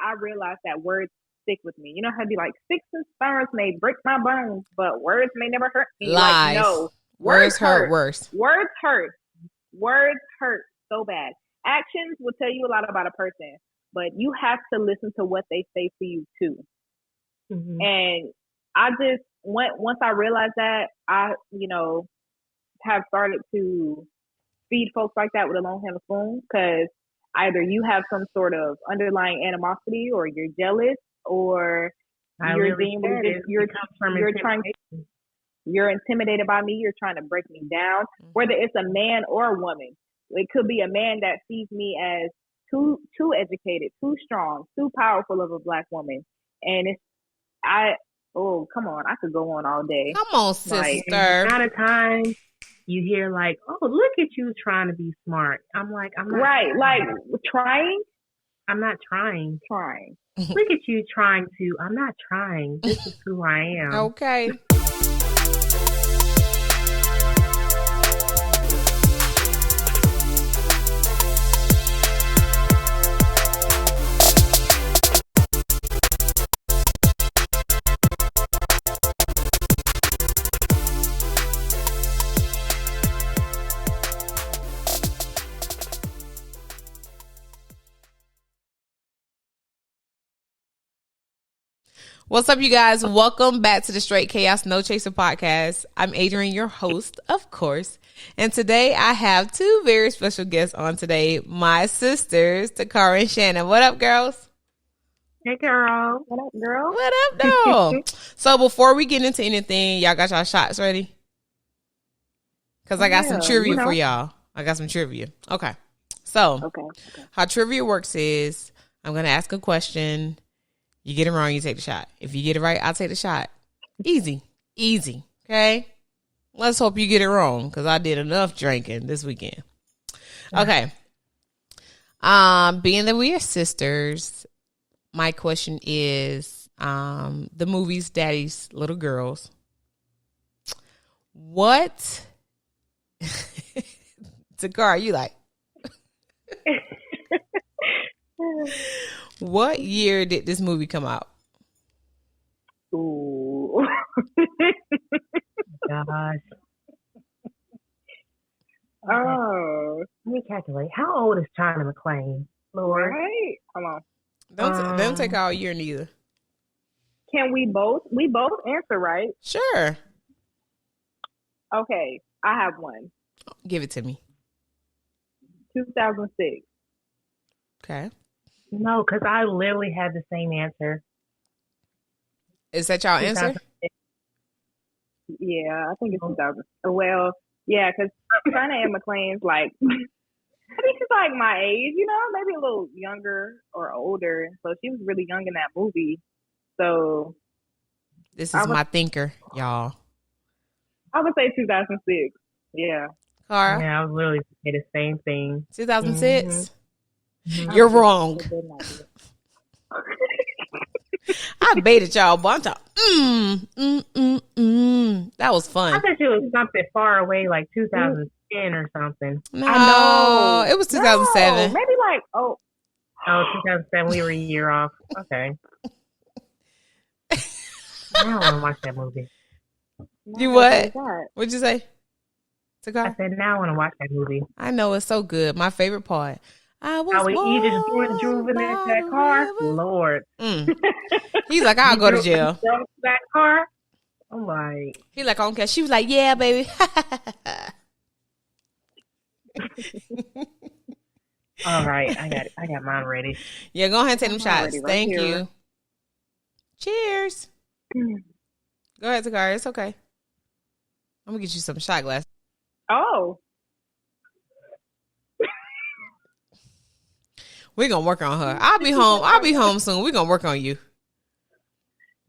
I realized that words stick with me. You know how to be like, sticks and stones may break my bones, but words may never hurt me. Lies. Like, no. Words hurt worse. Words hurt. Words hurt so bad. Actions will tell you a lot about a person, but you have to listen to what they say to you too. And I just once I realized that, I have started to feed folks like that with a long handle spoon, because either you have some sort of underlying animosity, or you're jealous, or you're intimidated by me. You're trying to break me down. Whether it's a man or a woman, it could be a man that sees me as too educated, too strong, too powerful of a black woman, and come on, I could go on all day. Come on, sister. Like, a lot of times you hear like, "Oh, look at you trying to be smart." I'm like, I'm not right. Like trying. I'm not trying. Trying. Look at you trying to. I'm not trying. This is who I am. Okay. What's up, you guys? Welcome back to the Straight Chaos No Chaser podcast. I'm Adrienne, your host, of course. And today I have two very special guests on today. My sisters, Tacarra and Shannon. What up, girls? Hey, girl. What up, girl? What up, though? So before we get into anything, y'all got y'all shots ready? Because I got some trivia for y'all. I got some trivia. Okay. So how trivia works is I'm going to ask a question. You get it wrong, you take the shot. If you get it right, I'll take the shot. Easy. Okay? Let's hope you get it wrong, because I did enough drinking this weekend. Okay. Being that we are sisters, my question is the movie's Daddy's Little Girls. What? Tacarra, you like? What year did this movie come out? Ooh. Gosh. Oh. Let me calculate. How old is China McClain? Lord. Right? Come on. Don't take all year neither. Can we both answer, right? Sure. Okay. I have one. Give it to me. 2006. Okay. No, because I literally had the same answer. Is that y'all answer? Yeah, I think it's 2000. Well, yeah, because China and McClain's like, I think she's like my age, maybe a little younger or older. So she was really young in that movie. So this is my thinker, y'all. I would say 2006. Yeah. Cara? Yeah, I was literally say the same thing. 2006? You're wrong. I baited y'all a bunch of That was fun. I thought it was something far away, like 2010 or something. No, I know. it was 2007. No, maybe like 2007. We were a year off. Okay. I don't want to watch that movie. You what? What'd you say? I said now I want to watch that movie. I know, it's so good. My favorite part. How we just drove in that car. Lord. He's like, I'll go to jail. That car. I'm like, he like, I don't care. She was like, yeah, baby. All right, I got mine ready. Yeah, go ahead and take them shots. Thank you. Cheers. Go ahead, Tacarra. It's okay. I'm gonna get you some shot glass. Oh. We're gonna work on her. I'll be home soon. We're gonna work on you.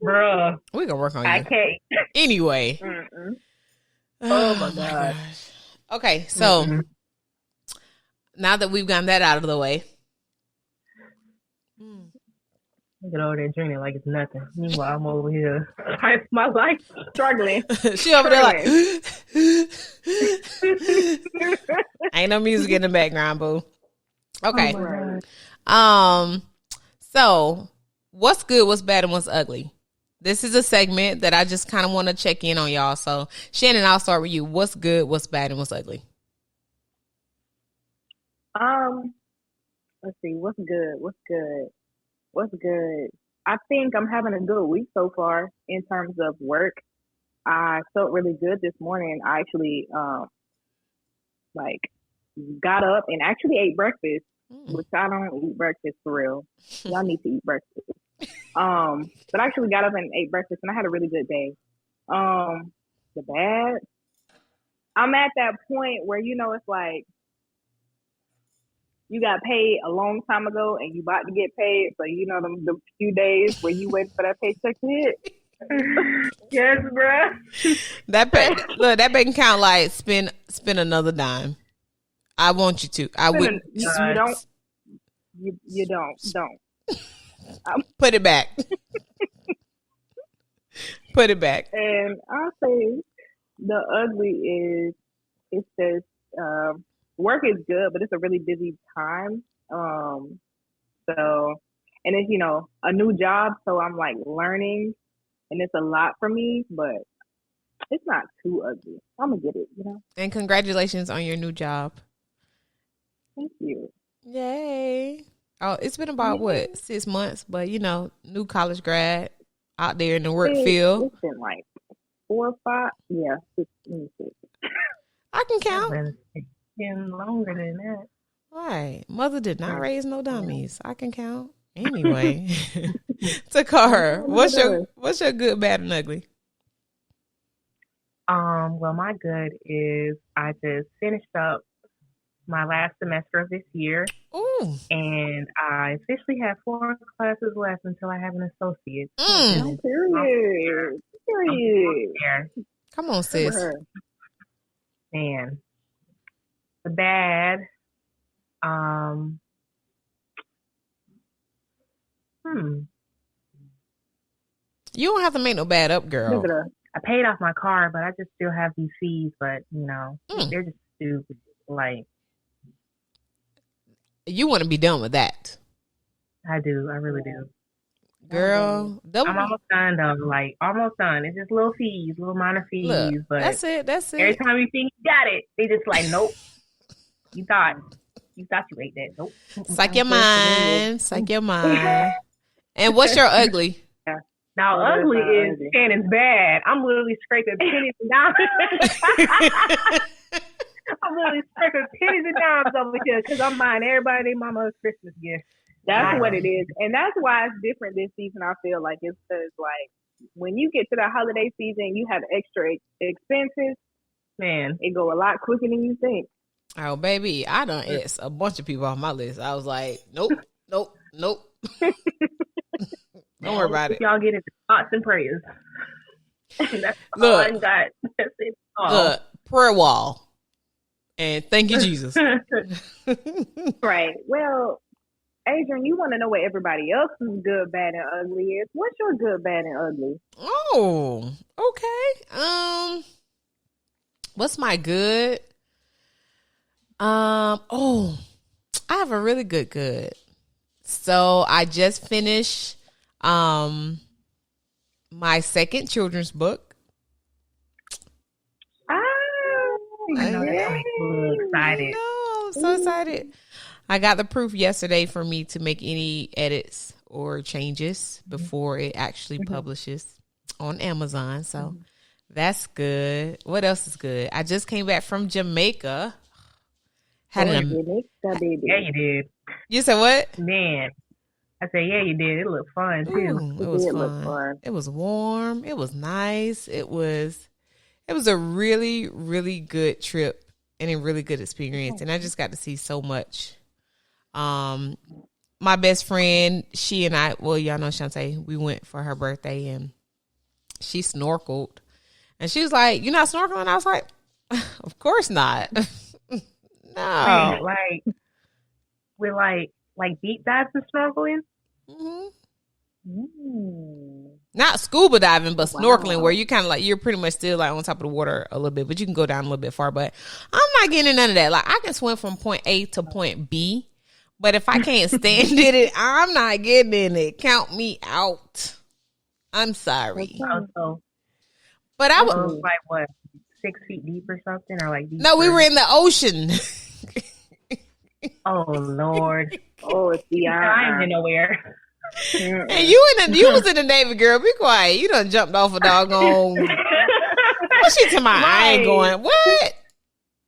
Bruh. We're gonna work on you. I can't. Anyway. Oh my gosh. Okay, so now that we've gotten that out of the way. Look at over there drinking like it's nothing. Meanwhile, I'm over here. My life struggling. She over there like ain't no music in the background, boo. Okay. So, what's good, what's bad, and what's ugly? This is a segment that I just kind of want to check in on y'all. So, Shannon, I'll start with you. What's good, what's bad, and what's ugly? Let's see. What's good? What's good? I think I'm having a good week so far in terms of work. I felt really good this morning. I actually, got up and actually ate breakfast, which I don't eat breakfast for real. Y'all need to eat breakfast. But I actually got up and ate breakfast, and I had a really good day. The bad, I'm at that point where, it's like you got paid a long time ago and you about to get paid. So, the few days where you wait for that paycheck to hit. Yes, bruh. That bank account, like, spend another dime. I want you to. I would. You don't. You don't. Put it back. Put it back. And I'll say the ugly is it says work is good, but it's a really busy time. And it's a new job, so I'm like learning, and it's a lot for me, but it's not too ugly. I'm gonna get it, And congratulations on your new job. Thank you. Yay. Oh, it's been about 6 months, but new college grad out there in the work field. It's been like 4 or 5. Yeah, 6. I can count. It's been longer than that. Right. Mother did not raise no dummies. I can count. Anyway. Tacarra, what's your good, bad, and ugly? Well, my good is I just finished up my last semester of this year. Ooh. And I officially have 4 classes left until I have an associate. Period. Come on, sis. Man. The bad. You don't have to make no bad up, girl. I paid off my car, but I just still have these fees, but they're just stupid. Like, you want to be done with that. I do. I really do. Girl, I'm almost done though. Like, almost done. It's just little fees, little minor fees. Look, but that's it. Every time you think you got it, they just like, nope. You thought you ate that. Nope. Psych your mind. Psych your mind. And what's your ugly? Now, ugly is Shannon's bad. I'm literally scraping pennies and dimes. I'm literally scraping pennies and dimes over here because I'm buying everybody their mama's Christmas gift. That's what it is. And that's why it's different this season, I feel like. It's because, like, when you get to the holiday season, you have extra expenses. Man. It go a lot quicker than you think. Oh, baby, I done asked a bunch of people off my list. I was like, nope. Don't worry about it. Y'all get into thoughts and prayers. That's all I got. That's it. Look, prayer wall. And thank you, Jesus. Right. Well, Adrian, you want to know what everybody else's good, bad, and ugly is. What's your good, bad, and ugly? Oh, okay. What's my good? I have a really good. So I just finished my second children's book. I'm so excited. I'm so excited. I got the proof yesterday for me to make any edits or changes before it actually publishes on Amazon. So that's good. What else is good? I just came back from Jamaica. Yeah, you did. You said what? Man. I said, yeah, you did. It looked fun, too. It was fun. It was warm. It was nice. It was a really, really good trip and a really good experience. And I just got to see so much. My best friend, she and I, well, y'all know Shantae, we went for her birthday and she snorkeled. And she was like, "You're not snorkeling?" I was like, "Of course not." No. Like, we're like deep dives and snorkeling? Not scuba diving, but snorkeling, where you kind of like, you're pretty much still like on top of the water a little bit, but you can go down a little bit far. But I'm not getting none of that. Like, I can swim from point A to point B, But if I can't stand it, I'm not getting in it. Count me out. I'm sorry. But I was like what, 6 feet deep or something, or like deeper? No, we were in the ocean. Oh Lord. Oh, see, I ain't been nowhere. And you was in the Navy, girl. Be quiet. You done jumped off a doggone. What she to my? Right. I ain't going. What?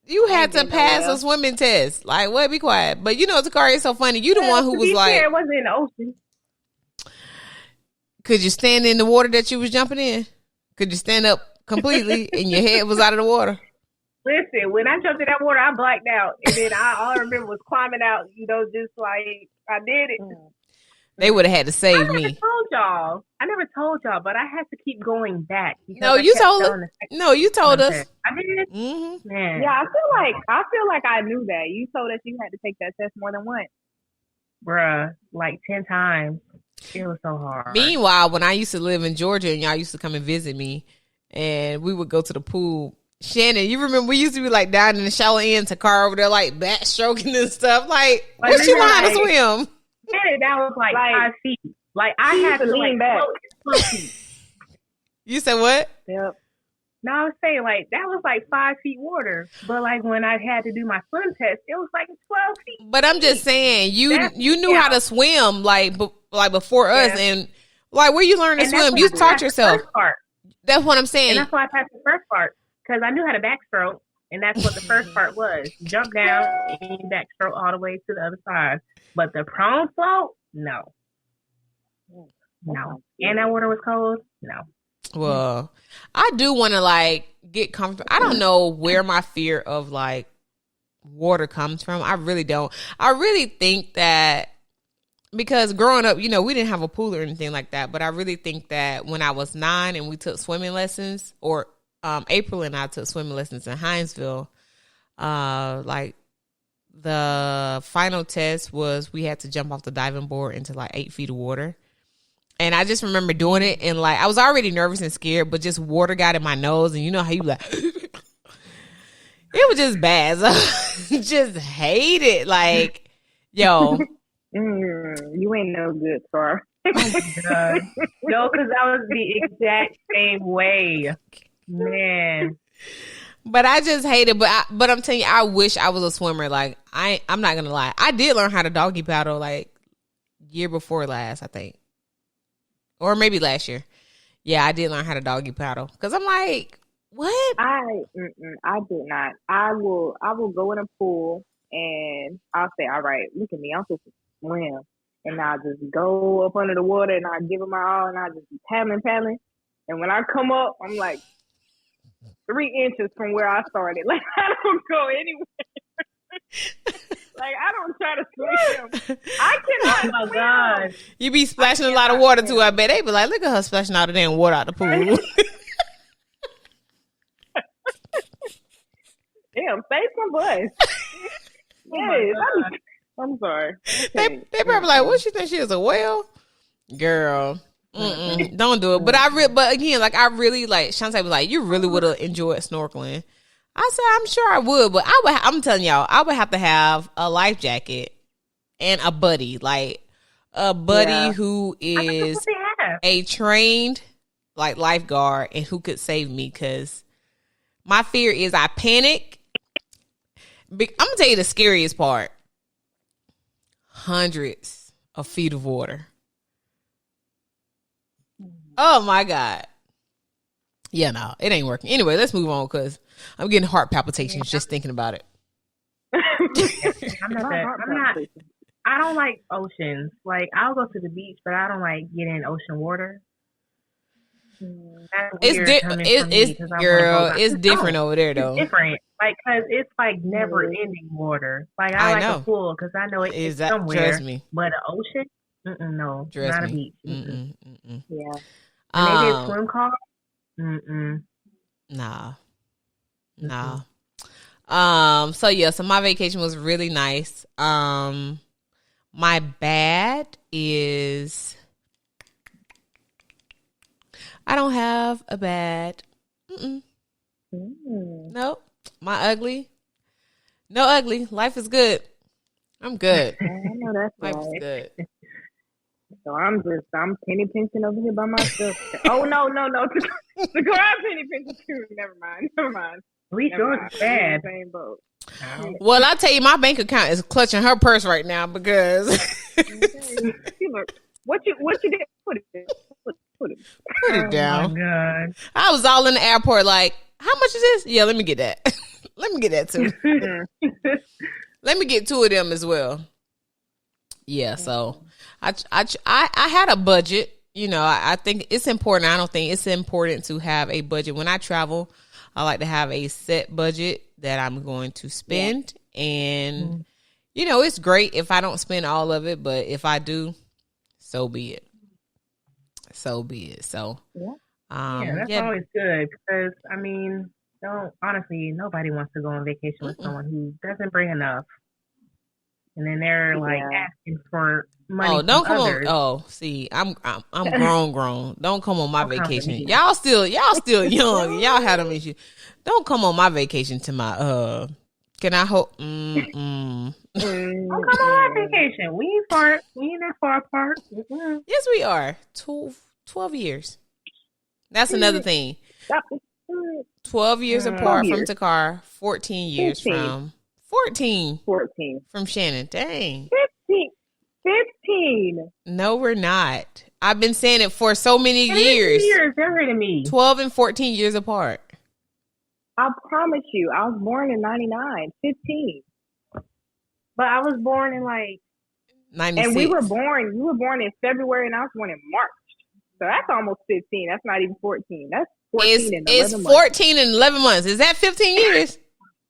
You had to pass a swimming test. Like what? Be quiet. But you know, Tacarra is so funny. You the one who was like, it wasn't in the ocean. Could you stand in the water that you was jumping in? Could you stand up completely and your head was out of the water? Listen, when I jumped in that water, I blacked out. And then all I remember was climbing out, just like I did it. They would have had to save me. I never told y'all, but I had to keep going back. No, you told us. No, you told us. I did. Mm-hmm. Man. Yeah, I feel like I knew that. You told us you had to take that test more than once. Bruh, like 10 times. It was so hard. Meanwhile, when I used to live in Georgia and y'all used to come and visit me, and we would go to the pool. Shannon, you remember we used to be like down in the shallow end, Tacarra over there like backstroking and stuff. Like what you learn how to swim? That was like 5 feet. Like I had to lean back. You said what? Yep. No, I was saying like that was like 5 feet water. But like when I had to do my swim test, it was like 12 feet. But I'm just saying you knew how to swim like before us, and like where you learned to swim, you taught yourself. That's what I'm saying. And that's why I passed the first part, because I knew how to backstroke, and that's what the first part was. Jump down and backstroke all the way to the other side. But the prone float, no. And that water was cold, no. Well, I do want to like get comfortable. I don't know where my fear of like water comes from. I really don't. I really think that because growing up, we didn't have a pool or anything like that. But I really think that when I was 9 and we took swimming lessons, or April and I took swimming lessons in Hinesville, like the final test was we had to jump off the diving board into like 8 feet of water. And I just remember doing it, and like I was already nervous and scared, but just water got in my nose, and you know how you like it was just bad. So I just hate it. Like, yo. You ain't no good, sir. Oh my God. No, because I was the exact same way. Man. But I just hate it. But I'm telling you, I wish I was a swimmer. Like I'm not gonna lie. I did learn how to doggy paddle like year before last, I think. Or maybe last year. Yeah, I did learn how to doggy paddle. Because I'm like, what? I did not. I will go in a pool and I'll say, all right, look at me, I'm supposed to swim. And I'll just go up under the water and I'll give it my all and I'll just be paddling. And when I come up, I'm like 3 inches from where I started. Like, I don't go anywhere. Like, I don't try to swim. I cannot. Oh, my God. You be splashing a lot of water, too, I bet. They be like, look at her splashing all the damn water out the pool. Damn, save some bus. Yes, I'm sorry. They probably like, what, she think she is a whale? Girl. Don't do it. But again, like I really like Shantae was like, you really would have enjoyed snorkeling. I said, I'm sure I would, but I'm telling y'all, I would have to have a life jacket and a buddy, like a buddy who is a trained like lifeguard and who could save me, because my fear is I panic. I'm gonna tell you the scariest part. Hundreds of feet of water. Oh my God. Yeah, no, it ain't working. Anyway, let's move on because I'm getting heart palpitations just thinking about it. I don't like oceans. Like, I'll go to the beach, but I don't like getting in ocean water. It's different over there though. It's different, like, cause it's like never ending water. Like I like a pool because I know it is somewhere. Trust me. But an ocean, no, trust not me. A beach. Yeah. And they did swim call. Nah. So yeah, so my vacation was really nice. My bad is I don't have a bad. Nope. My ugly. No ugly. Life is good. I'm good. No, that's Life right. is good. So I'm penny pinching over here by myself. Oh no. Tacarra penny pinching too. Never mind. At least yours is bad. Same boat. Well, I tell you, my bank account is clutching her purse right now because. What you did? Put it down. Oh my God. I was all in the airport like, how much is this? Yeah, let me get that. Let me get that too. Let me get 2 of them as well. Yeah, so I had a budget. You know, I think it's important. I don't think it's important to have a budget. When I travel, I like to have a set budget that I'm going to spend. Yeah. And, you know, it's great if I don't spend all of it. But if I do, so be it. So, that's always good because, I mean, honestly, nobody wants to go on vacation with someone who doesn't bring enough. And then they're like asking for money. Oh, don't come others. on. Oh, see, I'm grown. Don't come on my vacation. Y'all still young. Y'all had them issues. Don't come on my vacation to my Can I hope? Don't come on my vacation. We ain't that far apart. Mm-hmm. Yes, we are. 12 years. That's another thing. 12 years apart from Tacarra. 14 years 15. From 14 from Shannon. Dang. 15. No, we're not. I've been saying it for so many years. Years younger than me. 12 and 14 years apart. I promise you, I was born in 99. 15. But I was born in like 96. And you were born in February and I was born in March. So that's almost 15. That's not even 14. That's 14 and 11 months. 14 and 11 months. Is that 15 years?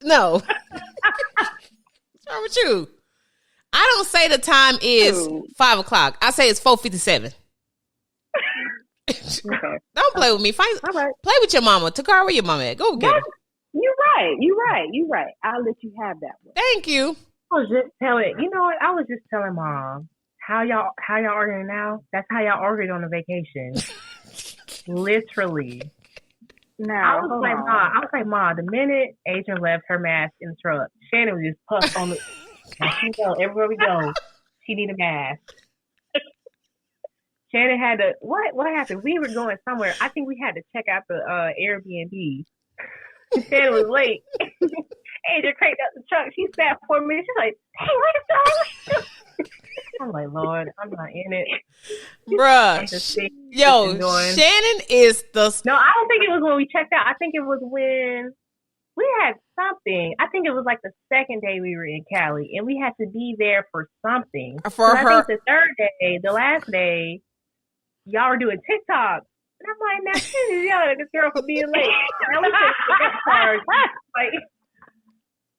No. What's wrong with you? I don't say the time is 5 o'clock. I say it's 4:57. Okay. Don't play with me. Right. Play with your mama. Tacarra, where your mama at? Go get her. You're right. I'll let you have that one. Thank you. I was just telling, you know what? I was just telling Mom how y'all arguing now. That's how y'all argued on the vacation. Literally. Now, I was like, Ma, the minute Adrian left her mask in the truck, Shannon was just puffed on the. She go everywhere we go. She need a mask. Shannon had to. What happened? We were going somewhere. I think we had to check out the Airbnb. Shannon was late. Adrian cranked up the truck. She sat for a minute. She's like, "Hey, what is wrong?" I'm like, Lord, I'm not in it. Bruh. Shannon is the... No, I don't think it was when we checked out. I think it was when we had something. I think it was like the second day we were in Cali, and we had to be there for something. For her... I think the third day, the last day, y'all were doing TikTok. And I'm like, now Shannon is yelling at this girl for being late. And we like...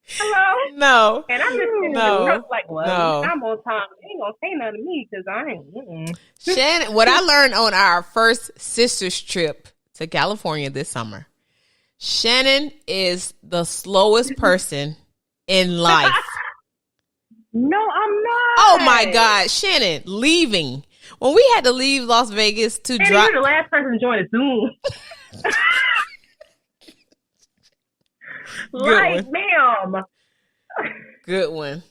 Hello? No. And I'm just sitting in the truck like, well, I'm on time. They ain't gonna say nothing to me because I ain't. Shannon, what I learned on our first sisters trip to California this summer, Shannon is the slowest person in life. No, I'm not. Oh my God, Shannon, leaving. When we had to leave Las Vegas to drive. You're the last person to join the Zoom. Right, ma'am. Good one.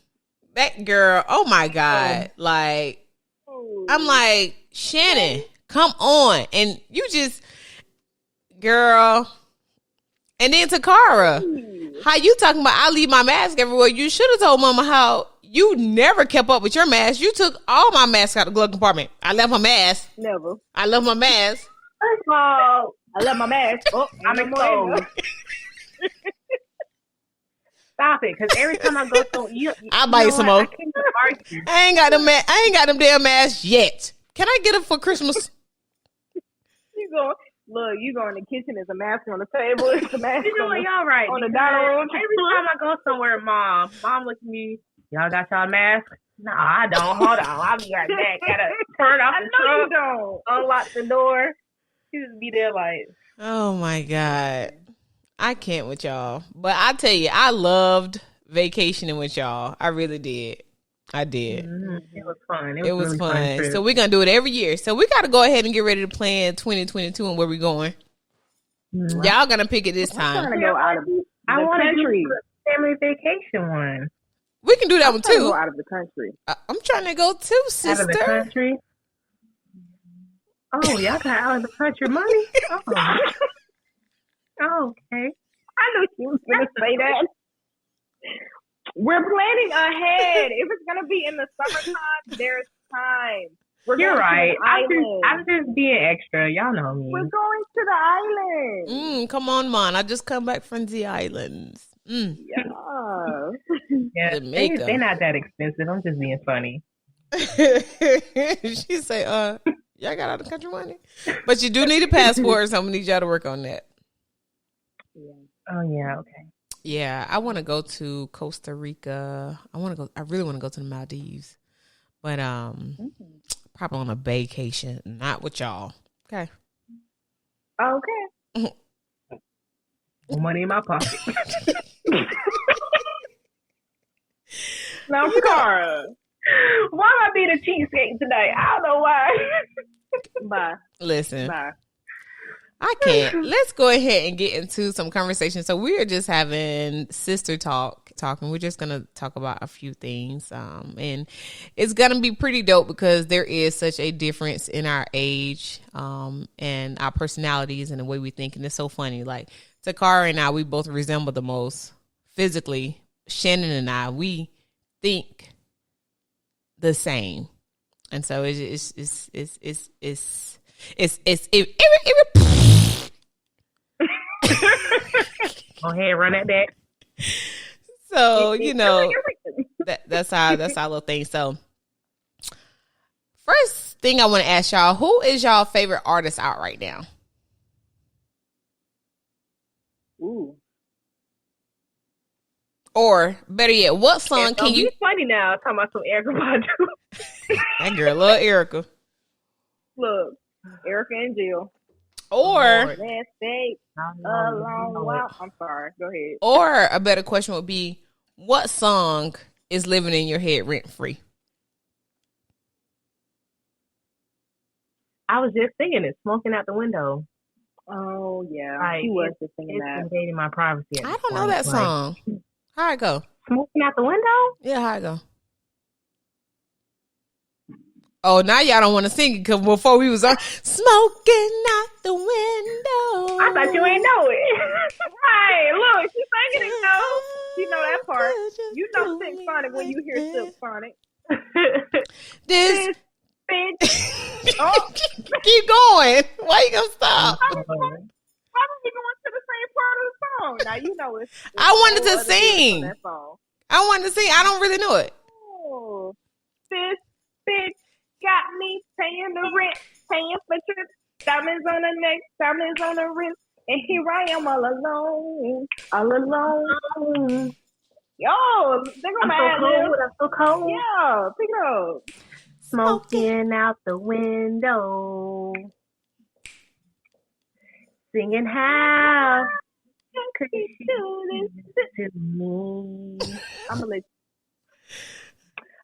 That girl, oh my God. Like, I'm like, Shannon, come on. And you just, girl. And then Tacarra, how you talking about I leave my mask everywhere? You should have told Mama how you never kept up with your mask. You took all my masks out of the glove compartment. I left my mask. Never. I left my mask. First of all, I left my mask. Oh, I'm exposed. Stop it, because every time I go to I'll buy you some more. I ain't got them damn masks yet. Can I get them for Christmas? You go in the kitchen, there's a mask on the table, there's a mask y'all right. On the dining room. Every time I go somewhere, Mom looks at me, y'all got y'all mask? No, I don't. Hold on, I'll be right back. Gotta turn off the truck. You don't. Unlock the door. She just be there like, oh my God. I can't with y'all. But I tell you, I loved vacationing with y'all. I really did. I did. Mm-hmm. It was fun. It was really fun. So we're going to do it every year. So we got to go ahead and get ready to plan 2022 and where we're going. Mm-hmm. Y'all going to pick it this time. I want to go out of I want to do a family vacation one. We can do that one too. Go out of the country. I'm trying to go too, sister. Out of the country. Oh, y'all got out of the country money? Oh, okay. I knew she was going to say that. We're planning ahead. If it's going to be in the summertime, there's time. You're right. I'm just being extra. Y'all know me. We're going to the island. Come on, man. I just come back from the islands. Yeah. Yeah, they're not that expensive. I'm just being funny. She say, y'all got out of the country money? But you do need a passport, so I'm going to need y'all to work on that. Yeah. Oh, yeah. Okay. Yeah, I want to go to Costa Rica. I really want to go to the Maldives. But probably on a vacation, not with y'all. Okay. Okay. Money in my pocket. Now, Tacarra. Why am I being a cheapskate tonight? I don't know why. Bye. Listen. Bye. I can't. Let's go ahead and get into some conversation. So we are just having sister talking. We're just going to talk about a few things. And it's going to be pretty dope because there is such a difference in our age and our personalities and the way we think. And it's so funny. Like Tacarra and I, we both resemble the most physically. Shannon and I, we think the same. And so it's Go ahead, run that back. So, you know, that's our little thing. So, first thing I want to ask y'all, who is y'all favorite artist out right now? Ooh. Or, better yet, what song can you... It's funny now, talking about some Erica Badu. That girl love Erica. Look, Erica and Jill. Or... Let's take a long while. I'm sorry. Go ahead. Or, a better question would be, what song is living in your head rent-free? I was just singing it, Smoking Out the Window. Oh, yeah. Like, she was just singing that. It's invading my privacy. I don't know that song. How it go? Smoking Out the Window? Yeah, how it go? Oh, now y'all don't want to sing it because before we was on Smoking Out the Window. I thought you ain't know it. Right, look, she's singing it though. You know that part. You know Silk Sonic when you hear Silk Sonic. This bitch. Oh. Keep going. Why you gonna stop? Probably going to the same part of the song. Now you know it's I wanted to sing. I wanted to sing. I don't really know it. Oh, this bitch got me paying the rent, paying for trips, diamonds on the neck, diamonds on the wrist, and here I am all alone, all alone. Yo, they're gonna I'm so cold. Yeah, pick it up. Smoking out the window. Singing how could you do this to me? I'm gonna let you.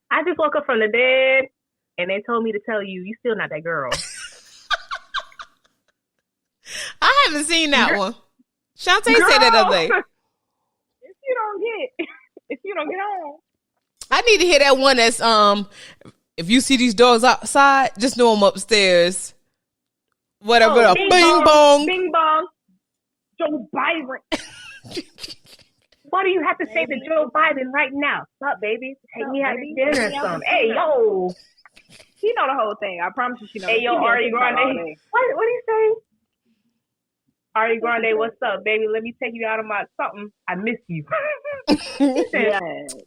I just woke up from the dead and they told me to tell you, you still not that girl. I haven't seen that one. Shantae said that other day. If you don't get on. I need to hear that one that's if you see these dogs outside, just know I'm upstairs. Whatever. Oh, bing bong. Bing bong. Joe Biden. Why do you have to say to Joe Biden right now? What's up, baby? Take me out to dinner or something. Hey, yo. She know the whole thing. I promise you she knows. Hey, yo, Ari Grande. What do you say? Ari Grande, what's up, baby? Let me take you out of my something. I miss you.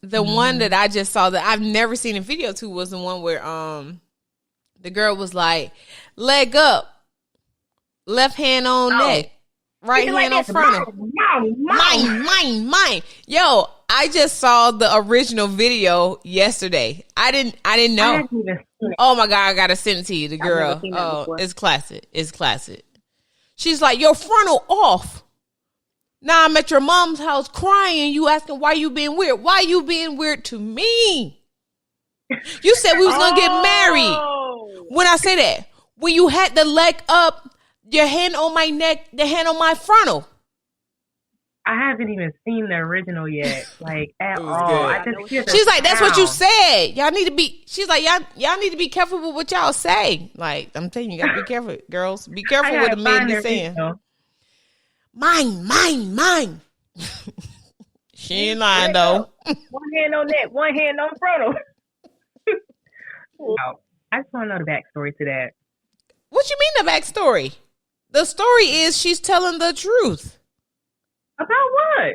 The one that I just saw that I've never seen a video to was the one where the girl was like, leg up. Left hand on neck, right hand on frontal. Mine. Yo, I just saw the original video yesterday. I didn't know. Oh my God, I gotta send it to you. The girl. Oh, it's classic. It's classic. She's like, your frontal off. Now I'm at your mom's house crying. You asking why you being weird? Why you being weird to me? You said we was gonna get married. When I say that, when you had the leg up. Your hand on my neck, the hand on my frontal. I haven't even seen the original yet, like at all. She's like, that's what you said. Y'all need to be. She's like, y'all need to be careful with what y'all say. Like, I'm telling you, you gotta be careful, girls. Be careful with the men be saying. Mine. She ain't lying though. One hand on that, one hand on frontal. I just want to know the backstory to that. What you mean the backstory? The story is she's telling the truth. About what?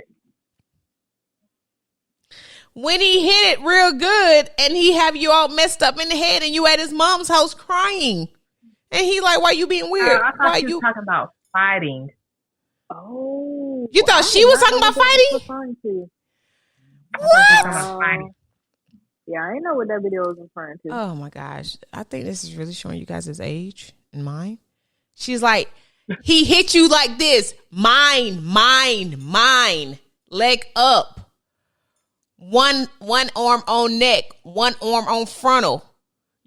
When he hit it real good and he have you all messed up in the head and you at his mom's house crying. And he like, why you being weird? I thought you talking about fighting. Oh. You thought she was talking about fighting? What? Yeah, I didn't know what that video was referring to. Oh my gosh. I think this is really showing you guys his age and mine. She's like, he hit you like this. Mine. Leg up. One arm on neck. One arm on frontal.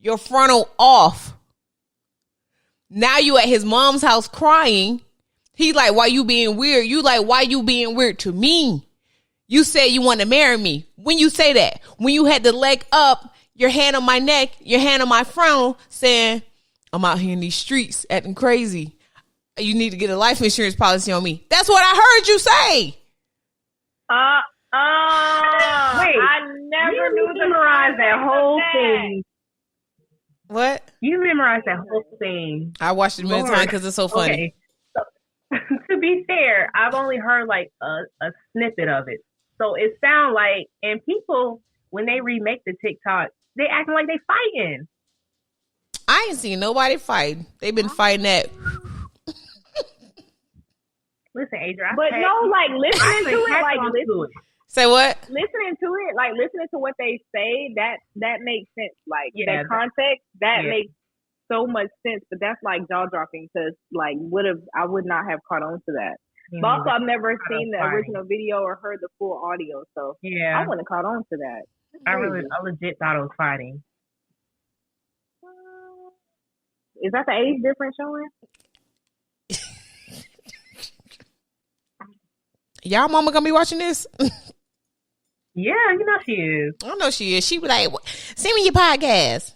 Your frontal off. Now you at his mom's house crying. He like, why you being weird? You like, why you being weird to me? You said you want to marry me. When you say that, when you had the leg up, your hand on my neck, your hand on my frontal, saying, I'm out here in these streets acting crazy. You need to get a life insurance policy on me. That's what I heard you say. Wait, I never knew to memorize that whole thing. What? You memorized that whole thing. I watched it many times because it's so funny. Okay. So, to be fair, I've only heard like a snippet of it. So it sounds like, and people, when they remake the TikTok, they acting like they fighting. I ain't seen nobody fighting. They've been fighting that. Listen, Adrian. But no, like listening to it, like listen. Say what? Listening to it, like listening to what they say, that makes sense. Like that context, that makes so much sense. But that's like jaw dropping because like I would not have caught on to that. But also, I've never seen the original video or heard the full audio, so I wouldn't have caught on to that. I legit thought it was fighting. Is that the age difference showing? Y'all mama gonna be watching this? Yeah, you know she is. I know she is. She be like, send me your podcast.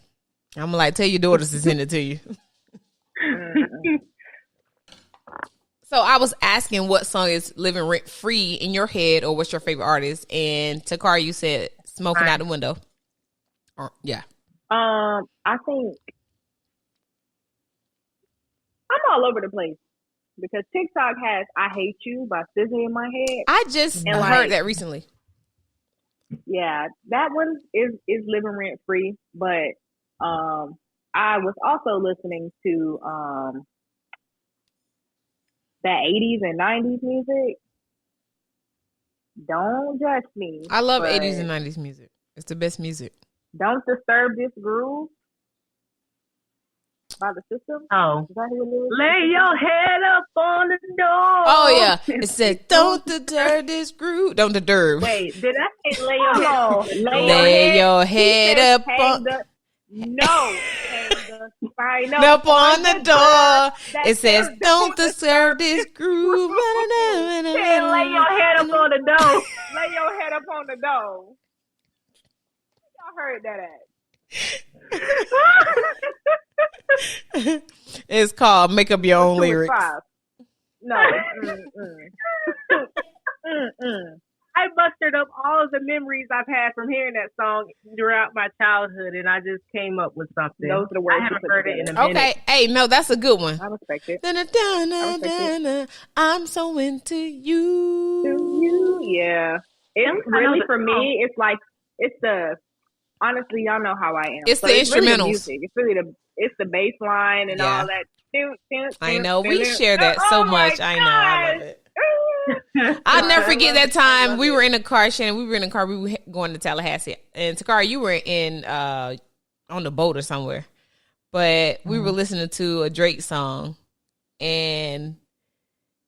I'm like, tell your daughters to send it to you. So I was asking what song is living rent free in your head or what's your favorite artist? And Tacarra, you said Smoking Out the Window. Yeah. I think I'm all over the place because TikTok has I Hate You by SZA in my head. I just heard that recently. Yeah, that one is living rent free, but I was also listening to that 80s and 90s music. Don't judge me. I love 80s and 90s music. It's the best music. Don't Disturb This Groove by The System. Oh. Lay your head up on the door. Oh, yeah. It said, don't disturb this groove. Don't disturb. Wait, did I say lay your head? Lay your head up on... up on the door. It says, don't disturb this groove. Lay your head up on the door. Lay your head up on the door. Y'all heard that at? It's called Make Up Your Own Lyrics. No. I mustered up all of the memories I've had from hearing that song throughout my childhood, and I just came up with something. Those are the words I haven't heard it in a minute. Okay, hey, no, that's a good one. I respect it. I'm so into you. Yeah. It's really, for me, it's like, honestly, y'all know how I am. It's the instrumentals. Really the music. It's really the bass line and all that. I know, we share that so much. I know, I love it. I'll never forget that time we were in a car, Shannon. We were in a car. We were going to Tallahassee, and Tacarra, you were in on the boat or somewhere, but we were listening to a Drake song, and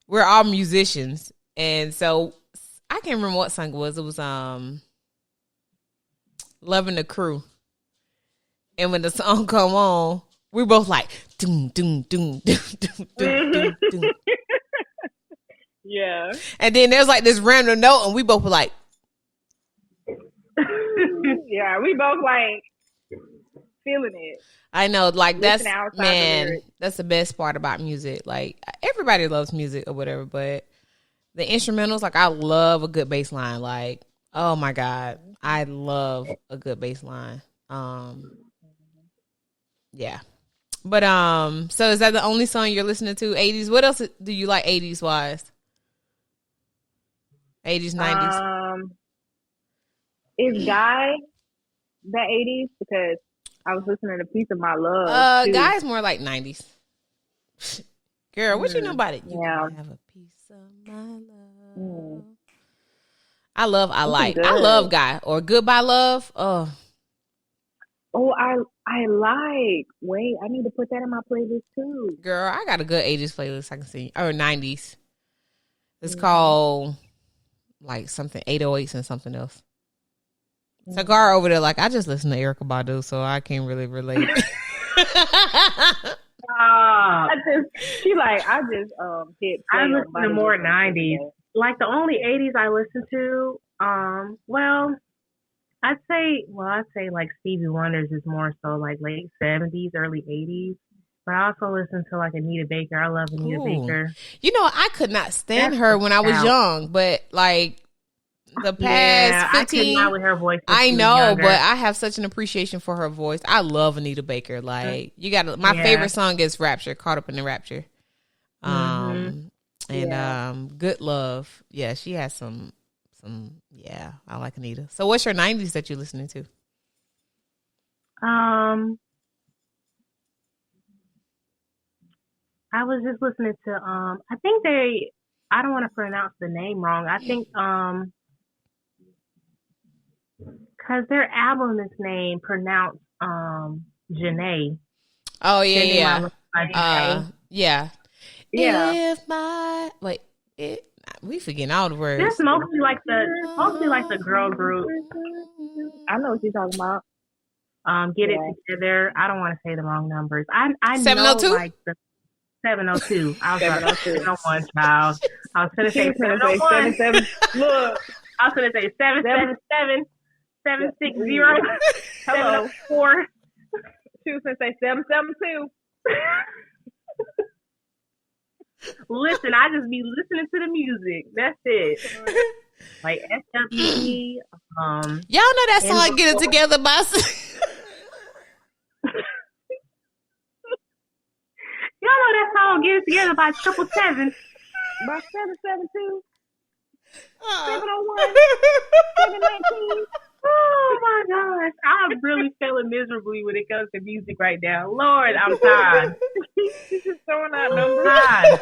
we're all musicians, and so I can't remember what song it was. It was "Loving the Crew," and when the song come on, we both like doom doom doom doom doom doom doom. Yeah. And then there's like this random note, and we both were like, yeah, we both like feeling it. I know, like that's the best part about music. Like everybody loves music or whatever, but the instrumentals, like I love a good bass line. Like, oh my God, I love a good bass line. Yeah. But so is that the only song you're listening to? 80s? What else do you like 80s wise? 80s, 90s? Is Guy the 80s? Because I was listening to Piece of My Love. Guy's more like 90s. Girl, what you know about it? You can have a piece of my love. I love Guy or Goodbye Love. Oh, I like. Wait, I need to put that in my playlist too. Girl, I got a good 80s playlist I can see. Or 90s. It's called like something 808s and something else. Tacarra over there, like I just listen to Erykah Badu, so I can't really relate. I just hit. I listen to more 90s. Like the only 80s I listen to, I'd say like Stevie Wonder's is more so like late 70s, early 80s. But I also listen to like Anita Baker. I love Anita Baker. You know, I could not stand her when I was young, but like the past 15, I could not with her voice. I know, but I have such an appreciation for her voice. I love Anita Baker. Like you got my favorite song is Rapture, Caught Up in the Rapture. Good Love. Yeah, she has some. Yeah, I like Anita. So, what's your 90s that you're listening to? I was just listening to. I think I don't want to pronounce the name wrong. I think because their album is named pronounced Janae. Oh yeah, yeah. We forgetting all the words. It's mostly like the girl group. I know what you're talking about. Get It Together. I don't want to say the wrong numbers. I 702? know like the 702. I was like 701, child. I was gonna say 701. Look, I was gonna say 777, 760, 704. She was gonna say 772. Listen, I just be listening to the music. That's it. Like SWE. Y'all know that song "Get It Together" by. Y'all know that song "Get It Together" by 777. By 772. 701. 719. Oh my gosh. I'm really feeling miserably when it comes to music right now. Lord, I'm tired. She's just throwing out numbers. Yeah,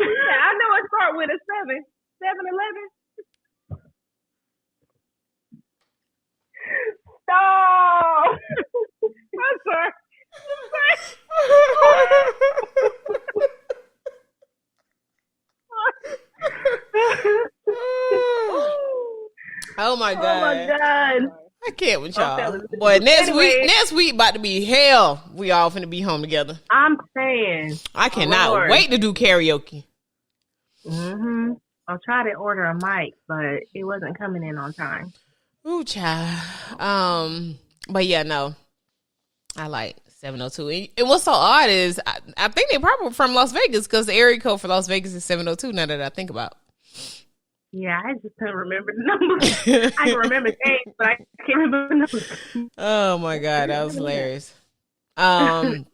I know it starts with a 7. 7-11. Stop. I'm sorry. Oh my god! Oh my god! I can't with y'all. Boy, next week about to be hell. We all finna be home together. I'm saying. I cannot wait to do karaoke. I'll try to order a mic, but it wasn't coming in on time. Ooh, child. But yeah, no. I like 702. And what's so odd is I think they probably from Las Vegas because the area code for Las Vegas is 702 now that I think about. Yeah, I just couldn't remember the numbers. I can remember names, but I can't remember the numbers. Oh my god, that was hilarious. I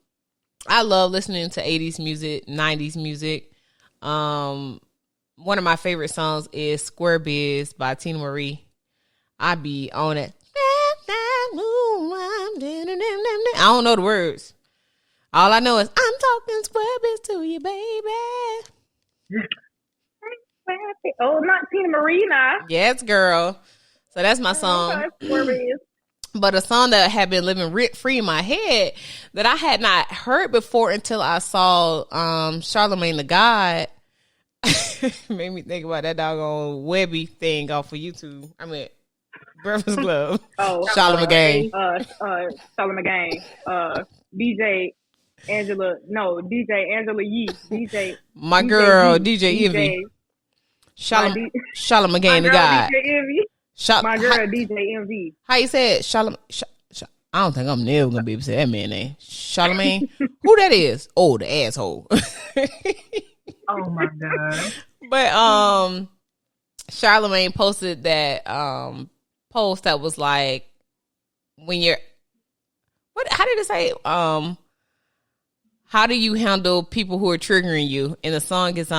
love listening to 80s music, 90s music. One of my favorite songs is Square Biz by Tina Marie. I be on it. I don't know the words. All I know is I'm talking square biz to you, baby. Oh, not Tina Marie now. Yes, girl. So that's my song. But a song that had been living rent free in my head that I had not heard before until I saw Charlamagne the God. Made me think about that doggone Webby thing off of YouTube. I mean, Breakfast Club. Oh, Charlamagne. Charlamagne. DJ Angela Yee. DJ my girl, DJ Envy. Charlamagne the God. My girl DJ MV. How you say it? I don't think I'm never gonna be able to say that man name. Charlamagne. Who that is? Oh, the asshole. Oh my God. But Charlamagne posted that post that was like, when you're how did it say? How do you handle people who are triggering you? And the song is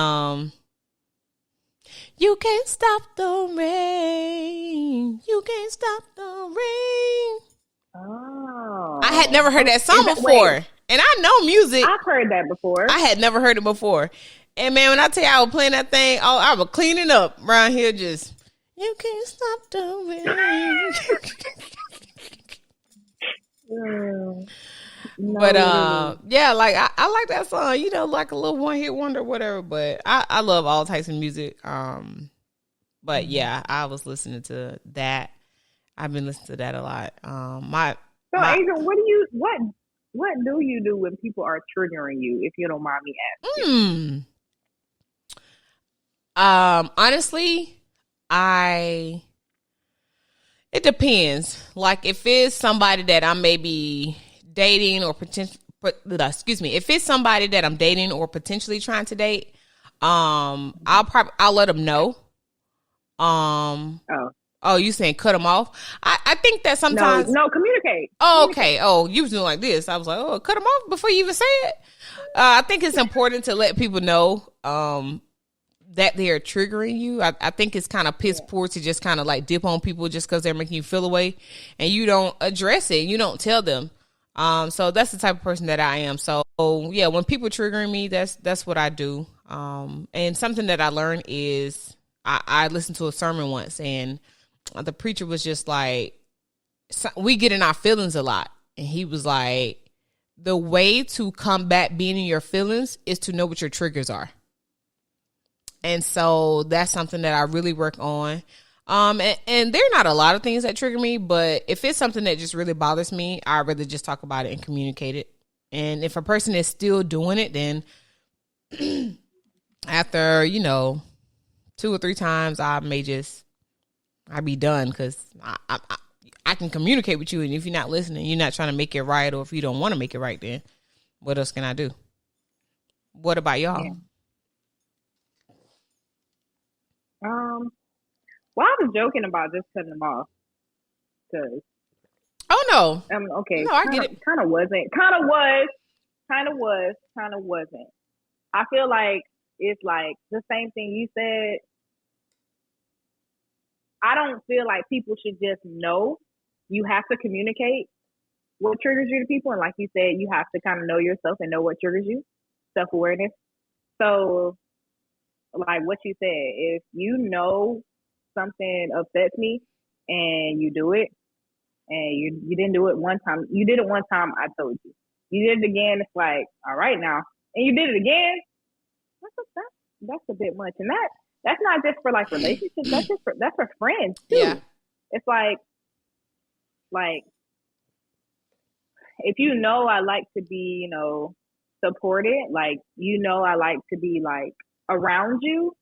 you can't stop the rain. You can't stop the rain. Oh. I had never heard that song before. And I know music. I've heard that before. I had never heard it before. And man, when I tell you I was playing that thing, I was cleaning up around here just, you can't stop the rain. No. But yeah, like I like that song, you know, like a little one hit wonder, whatever. But I love all types of music. But yeah, I was listening to that. I've been listening to that a lot. Adrian, what do you do when people are triggering you, if you don't mind me asking? Honestly, it depends. Like if it's somebody that I may be dating or if it's somebody that I'm dating or potentially trying to date, I'll let them know. Oh, you saying cut them off? I think that sometimes no, communicate. Oh, okay. Oh, you was doing like this. I was like, oh, cut them off before you even say it. I think it's important to let people know that they're triggering you. I think it's kind of piss poor to just kind of like dip on people just because they're making you feel away and you don't address it. You don't tell them. So that's the type of person that I am. So yeah, when people triggering me, that's what I do. And something that I learned is I listened to a sermon once and the preacher was just like, we get in our feelings a lot. And he was like, the way to combat being in your feelings is to know what your triggers are. And so that's something that I really work on. And there are not a lot of things that trigger me, but if it's something that just really bothers me, I'd rather just talk about it and communicate it. And if a person is still doing it, then after, 2 or 3 times, I'd be done because I can communicate with you. And if you're not listening, you're not trying to make it right, or if you don't want to make it right, then what else can I do? What about y'all? Yeah. Well, I was joking about just cutting them off. Cause no. Okay. No, I get it. Kind of wasn't. Kind of was. Kind of was. Kind of wasn't. I feel like it's like the same thing you said. I don't feel like people should just know. You have to communicate what triggers you to people. And like you said, you have to kind of know yourself and know what triggers you. Self-awareness. So, like what you said, if you know something upsets me and you do it, and you didn't do it one time, you did it one time, I told you. You did it again, it's like, all right now. And you did it again, that's a bit much. And that's not just for like relationships, that's for friends too. Yeah. It's like if you know I like to be, supported, like I like to be like around you,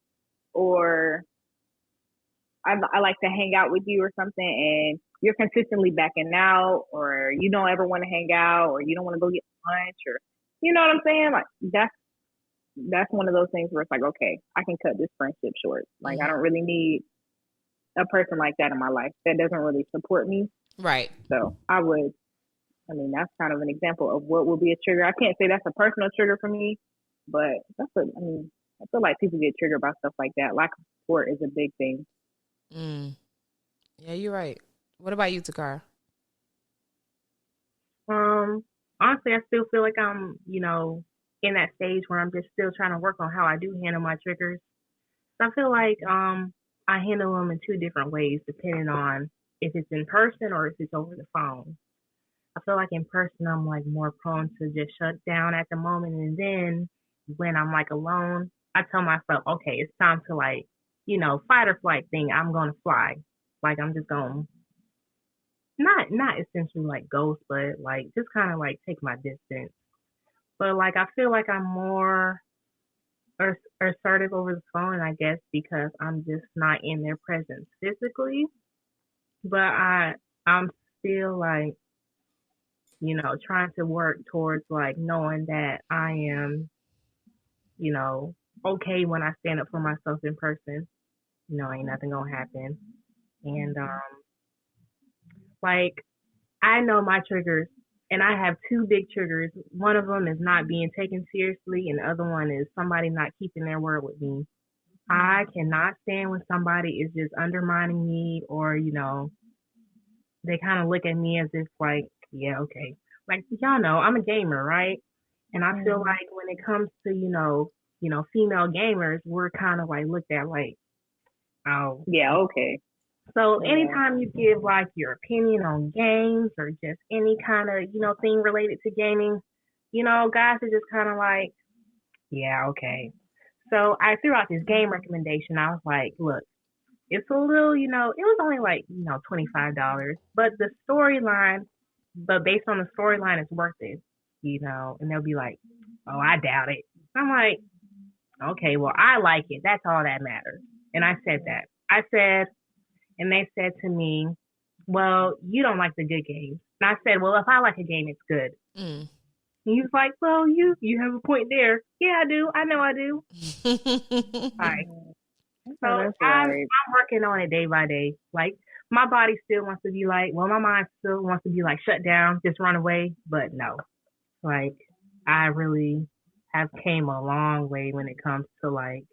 or I like to hang out with you or something, and you're consistently backing out, or you don't ever want to hang out, or you don't want to go get lunch, or you know what I'm saying? Like that's one of those things where it's like, okay, I can cut this friendship short. Like I don't really need a person like that in my life that doesn't really support me. Right. So that's kind of an example of what will be a trigger. I can't say that's a personal trigger for me, but I feel like people get triggered by stuff like that. Lack of support is a big thing. Yeah, you're right. What about you, Tacarra? Honestly, I still feel like I'm, in that stage where I'm just still trying to work on how I do handle my triggers. So I feel like I handle them in 2 different ways, depending on if it's in person or if it's over the phone. I feel like in person, I'm like more prone to just shut down at the moment. And then when I'm like alone, I tell myself, okay, it's time to like, fight or flight thing. I'm going to fly. Like I'm just going to not essentially like ghost, but like just kind of like take my distance. But like, I feel like I'm more assertive over the phone, I guess, because I'm just not in their presence physically. But I'm still like, trying to work towards like knowing that I am, okay when I stand up for myself in person. Ain't nothing gonna happen. And like I know my triggers, and I have two big triggers. One of them is not being taken seriously, and the other one is somebody not keeping their word with me. I cannot stand when somebody is just undermining me, or they kind of look at me as if like, yeah, okay, like y'all know I'm a gamer, right? And I feel like when it comes to female gamers, we're kind of like looked at like, oh, yeah, okay. So anytime you give like your opinion on games or just any kind of, thing related to gaming, guys are just kind of like, yeah, okay. So I threw out this game recommendation. I was like, look, it's a little, it was only like, $25, but based on the storyline, it's worth it, and they'll be like, oh, I doubt it. I'm like, okay, well, I like it. That's all that matters. And I said that. And they said to me, well, you don't like the good games. And I said, well, if I like a game, it's good. And he was like, well, you have a point there. Yeah, I do. I know I do. All right. So I'm working on it day by day. Like my body still wants to be like, well, my mind still wants to be like shut down, just run away. But no, like I really have came a long way when it comes to like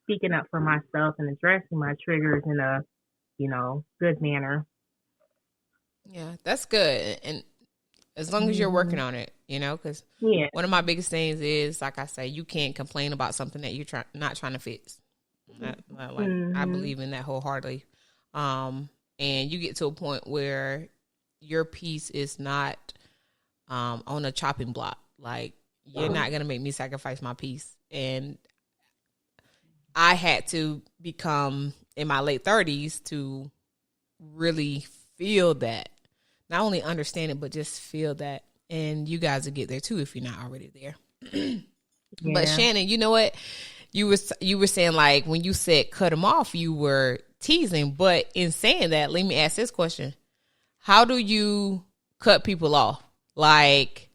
speaking up for myself and addressing my triggers in a good manner. Yeah, that's good. And as long as you're working on it, because one of my biggest things is, like I say, you can't complain about something that you're not trying to fix. I believe in that wholeheartedly. And you get to a point where your piece is not on a chopping block. Like, you're not going to make me sacrifice my piece. And I had to become in my late 30s to really feel that. Not only understand it, but just feel that. And you guys will get there too if you're not already there. But Shannon, you know what? You were saying, like, when you said cut them off, you were teasing. But in saying that, let me ask this question. How do you cut people off? Like,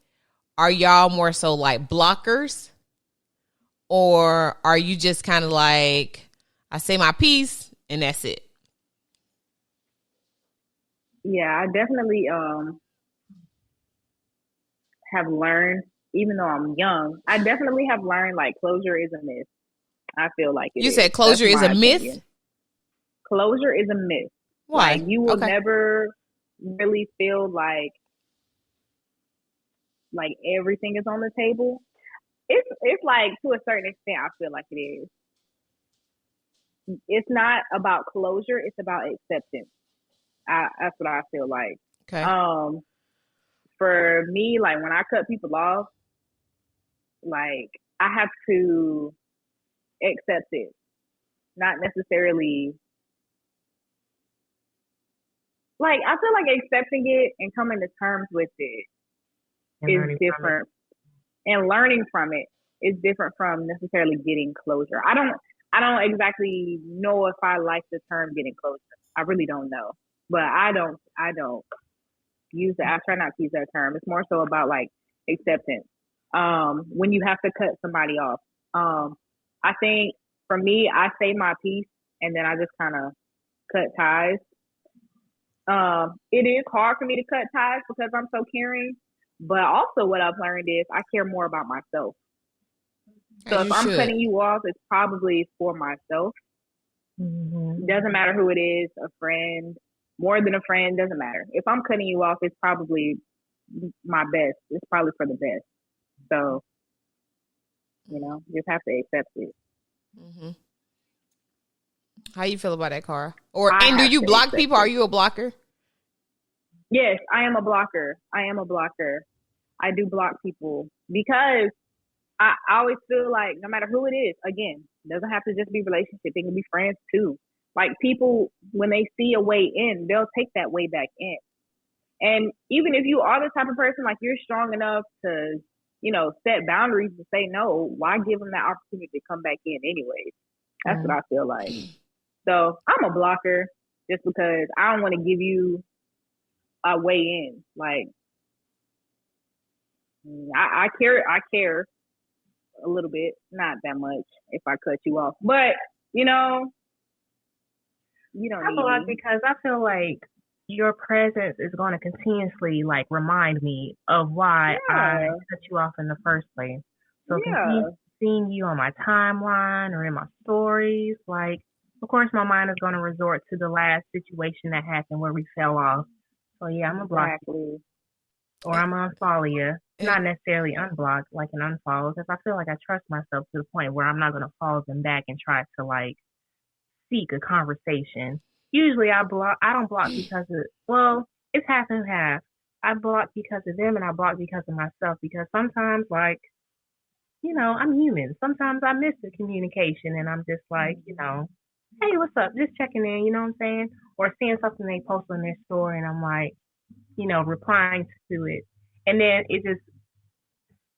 are y'all more so like blockers? Or are you just kind of like, I say my piece and that's it? Yeah, I definitely have learned, even though I'm young, I definitely have learned like closure is a myth. I feel like it You is. said closure is a myth? Closure is a myth. Why? Like, you will never really feel like everything is on the table. It's like, to a certain extent, I feel like it is. It's not about closure. It's about acceptance. That's what I feel like. Okay. For me, like, when I cut people off, like, I have to accept it, not necessarily. Like, I feel like accepting it and coming to terms with it is different. And learning from it is different from necessarily getting closure. I don't exactly know if I like the term getting closure. I really don't know. But I don't use it. I try not to use that term. It's more so about like acceptance. When you have to cut somebody off. I think for me, I say my piece and then I just kind of cut ties. It is hard for me to cut ties because I'm so caring. But also what I've learned is I care more about myself. So if I'm cutting you off, it's probably for myself. Doesn't matter who it is, a friend, more than a friend, doesn't matter. If I'm cutting you off, it's probably my best. It's probably for the best. So, just have to accept it. How you feel about that, Cara? And do you block people? Are you a blocker? Yes, I am a blocker. I do block people because I always feel like no matter who it is, again, it doesn't have to just be relationship. It can be friends too. Like, people, when they see a way in, they'll take that way back in. And even if you are the type of person, like, you're strong enough to, set boundaries to say no, why give them that opportunity to come back in anyways? That's what I feel like. So I'm a blocker just because I don't want to give you a way in. Like, I care a little bit, not that much if I cut you off, but you don't I block because I feel like your presence is going to continuously like remind me of why I cut you off in the first place. So seeing you on my timeline or in my stories, like, of course my mind is going to resort to the last situation that happened where we fell off. So yeah, I'm gonna block you. Or I'm gonna unfollow you. Not necessarily unblock, like an unfollow, because I feel like I trust myself to the point where I'm not gonna follow them back and try to like seek a conversation. Usually I don't block because it's half and half. I block because of them and I block because of myself, because sometimes, like, I'm human. Sometimes I miss the communication and I'm just like, hey, what's up? Just checking in, you know what I'm saying? Or seeing something they post on their story and I'm like, replying to it. And then it just,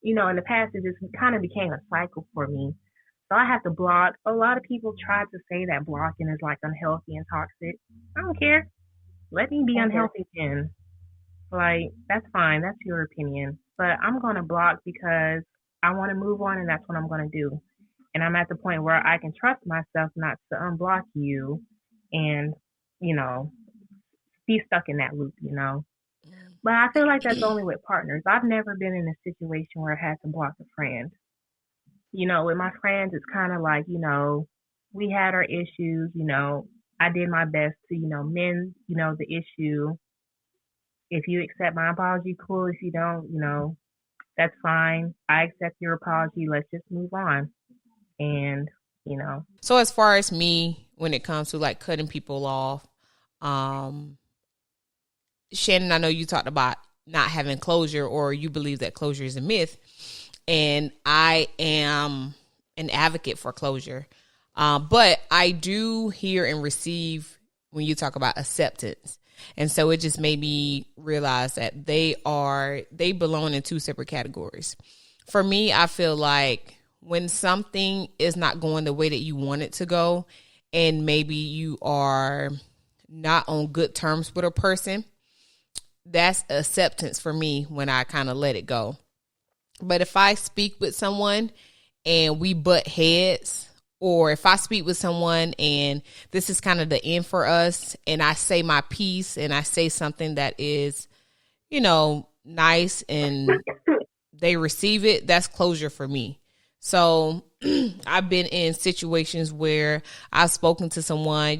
in the past, it just kind of became a cycle for me. So I have to block. A lot of people try to say that blocking is like unhealthy and toxic. I don't care. Let me be unhealthy then. Like, that's fine. That's your opinion. But I'm going to block because I want to move on and that's what I'm going to do. And I'm at the point where I can trust myself not to unblock you and, be stuck in that loop, But I feel like that's only with partners. I've never been in a situation where I had to block a friend. With my friends, it's kind of like, we had our issues, I did my best to, mend, the issue. If you accept my apology, cool. If you don't, that's fine. I accept your apology. Let's just move on. And, So as far as me, when it comes to like cutting people off, Shannon, I know you talked about not having closure, or you believe that closure is a myth. And I am an advocate for closure. But I do hear and receive when you talk about acceptance. And so it just made me realize that they belong in two separate categories. For me, I feel like when something is not going the way that you want it to go, and maybe you are not on good terms with a person, that's acceptance for me when I kind of let it go. But if I speak with someone and we butt heads, or if I speak with someone and this is kind of the end for us, and I say my piece and I say something that is, nice and they receive it, that's closure for me. So I've been in situations where I've spoken to someone,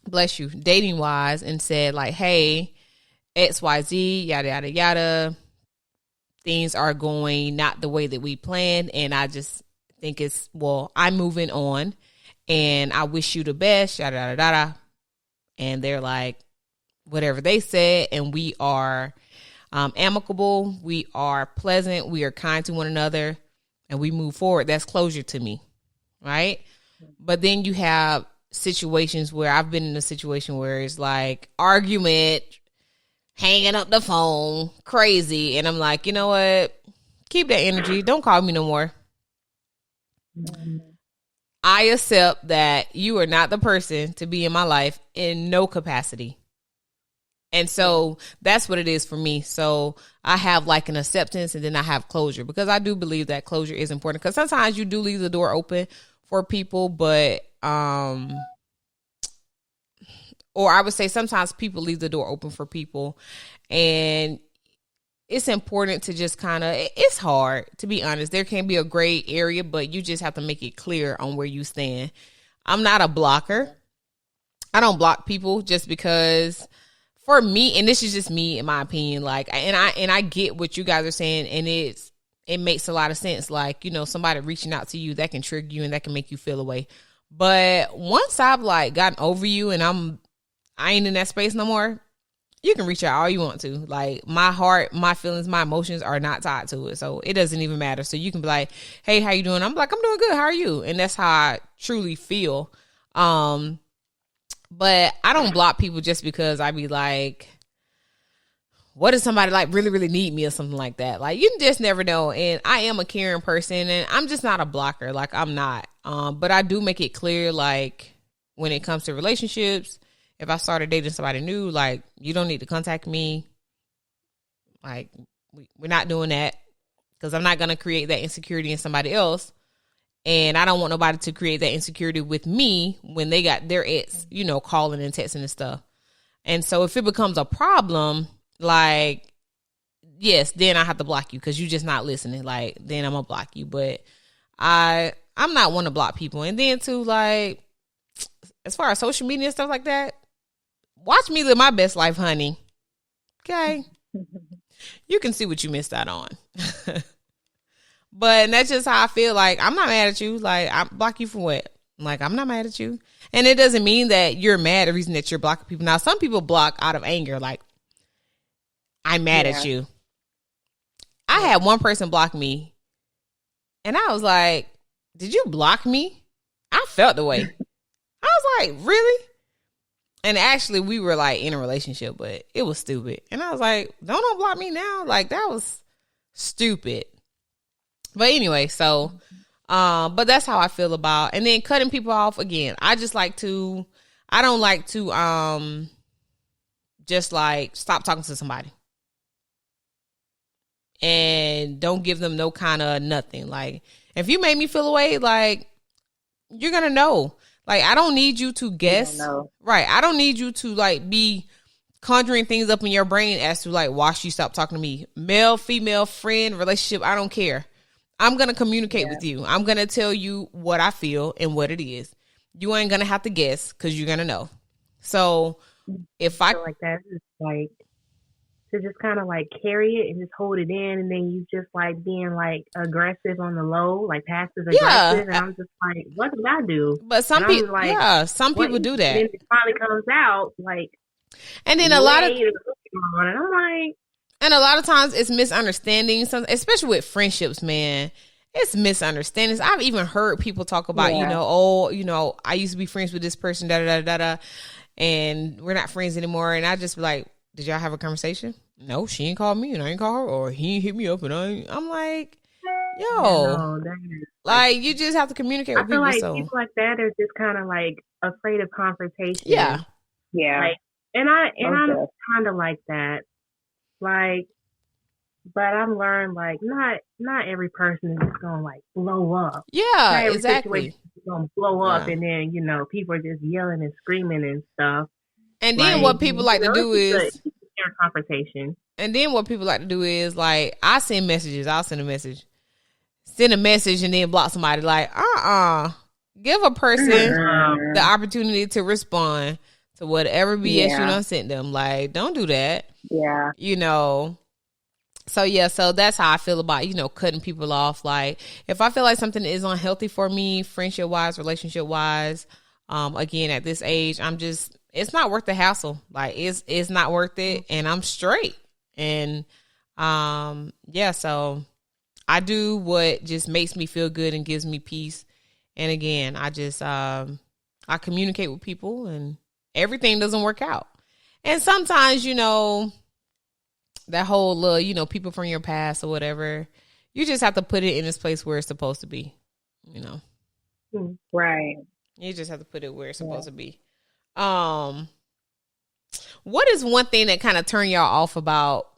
bless you, dating wise, and said like, hey, XYZ, yada, yada, yada. Things are going not the way that we planned. And I just think I'm moving on and I wish you the best, yada, yada, yada. And they're like, whatever they said. And we are amicable. We are pleasant. We are kind to one another and we move forward. That's closure to me. Right. But then you have situations where I've been in a situation where it's like argument, hanging up the phone, crazy. And I'm like, you know what? Keep that energy. Don't call me no more. I accept that you are not the person to be in my life in no capacity. And so that's what it is for me. So I have like an acceptance and then I have closure, because I do believe that closure is important, because sometimes you do leave the door open for people, but or I would say sometimes people leave the door open for people, and it's important to just it's hard, to be honest. There can be a gray area, but you just have to make it clear on where you stand. I'm not a blocker. I don't block people just because, for me, and this is just me in my opinion, like, and I get what you guys are saying, and it makes a lot of sense. Like, somebody reaching out to you, that can trigger you and that can make you feel away. But once I've like gotten over you and I ain't in that space no more, you can reach out all you want to. Like, my heart, my feelings, my emotions are not tied to it. So it doesn't even matter. So you can be like, hey, how you doing? I'm like, I'm doing good. How are you? And that's how I truly feel. But I don't block people just because I be like, what if somebody like really, really need me or something like that? Like, you just never know. And I am a caring person, and I'm just not a blocker. Like, I'm not. But I do make it clear, like, when it comes to relationships, if I started dating somebody new, like, you don't need to contact me. Like, we're not doing that, because I'm not going to create that insecurity in somebody else. And I don't want nobody to create that insecurity with me when they got their ex, you know, calling and texting and stuff. And so if it becomes a problem, like, yes, then I have to block you because you're just not listening. Like, then I'm going to block you. But I'm not one to block people. And then too, like, as far as social media and stuff like that, watch me live my best life, honey. Okay? You can see what you missed out on. But that's just how I feel. Like, I'm not mad at you. Like, I block you for what? Like, I'm not mad at you. And it doesn't mean that you're mad the reason that you're blocking people. Now, some people block out of anger. Like, I'm mad at you. I had one person block me. And I was like, did you block me? I felt the way. I was like, really? And actually, we were like in a relationship, but it was stupid. And I was like, don't unblock me now. Like, that was stupid. But anyway, so, but that's how I feel about, and then cutting people off again. I don't like to, just like stop talking to somebody and don't give them no kind of nothing. Like, if you made me feel away, like, you're going to know. Like, I don't need you to guess. Right. I don't need you to like be conjuring things up in your brain as to like, why she stopped talking to me. Male, female, friend, relationship, I don't care. I'm going to communicate with you. I'm going to tell you what I feel and what it is. You ain't going to have to guess because you're going to know. So if I feel like that, it's like to just kind of like carry it and just hold it in, and then you just like being like aggressive on the low, like passive aggressive. And I'm just like, what did I do? But some people, like, some people do that. And it finally comes out like, and then a lot of, and I'm like, and a lot of times it's misunderstandings, especially with friendships, man. It's misunderstandings. I've even heard people talk about, I used to be friends with this person, and we're not friends anymore. And I just be like, did y'all have a conversation? No, she ain't called me and I ain't call her, or he ain't hit me up and I'm like, yo, like, you just have to communicate with people. I feel like people like that are just kind of like afraid of confrontation. Yeah. Like, and I'm kind of like that. Like, but I've learned, like, not every person is just gonna like blow up. Yeah, not every exactly. Situation is gonna blow up, and then people are just yelling and screaming and stuff. And then what people like to do is confrontation. And then what people like to do is, like, I send messages. I'll send a message, and then block somebody. Like, give a person the opportunity to respond to whatever BS you done sent them. Like, don't do that. Yeah. So that's how I feel about, cutting people off. Like, if I feel like something is unhealthy for me, friendship wise, relationship wise, again, at this age, it's not worth the hassle. Like, it's not worth it. And I'm straight. And, so I do what just makes me feel good and gives me peace. And again, I just, I communicate with people, and everything doesn't work out. And sometimes, that whole little, people from your past or whatever, you just have to put it in its place where it's supposed to be, Right. You just have to put it where it's supposed to be. What is one thing that kind of turn y'all off about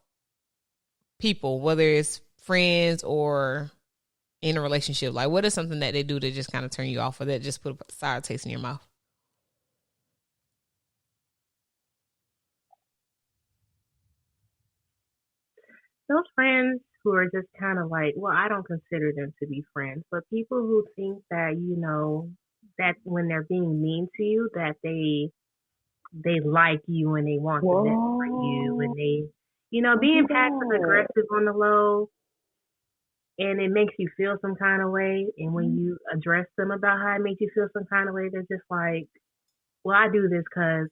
people, whether it's friends or in a relationship? Like, what is something that they do that just kind of turn you off, or that just put a sour taste in your mouth? Those friends who are just kind of like, well, I don't consider them to be friends, but people who think that, that when they're being mean to you, that they like you and they want the best for you, and they, being passive aggressive on the low, and it makes you feel some kind of way. And when you address them about how it makes you feel some kind of way, they're just like, well, I do this because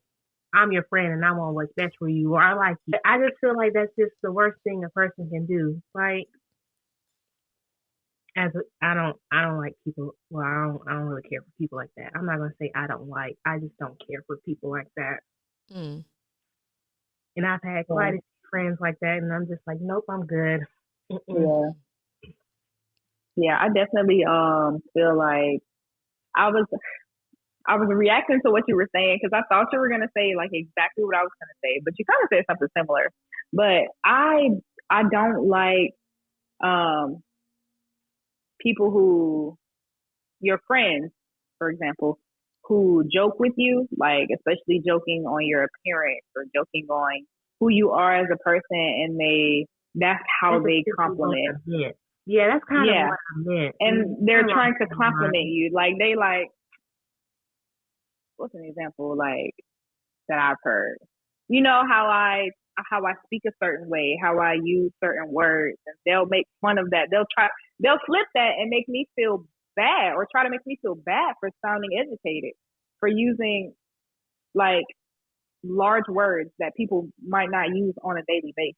I'm your friend and I want what's best for you, or I like you. I just feel like that's just the worst thing a person can do. Like, I don't like people. Well, I don't really care for people like that. I'm not gonna say I just don't care for people like that. And I've had quite a few friends like that, and I'm just like, nope, I'm good. Mm-mm. Yeah, I definitely feel like I was reacting to what you were saying because I thought you were gonna say like exactly what I was gonna say, but you kind of said something similar. But I don't like people who, your friends, for example, who joke with you, like especially joking on your appearance or joking on who you are as a person, and that's how they compliment. Yeah, that's kind of what I meant. And they're trying to compliment you. Like they like, what's an example like that I've heard? You know how I speak a certain way, how I use certain words, and they'll make fun of that. They'll flip that and make me feel bad, or try to make me feel bad for sounding educated, for using like large words that people might not use on a daily basis.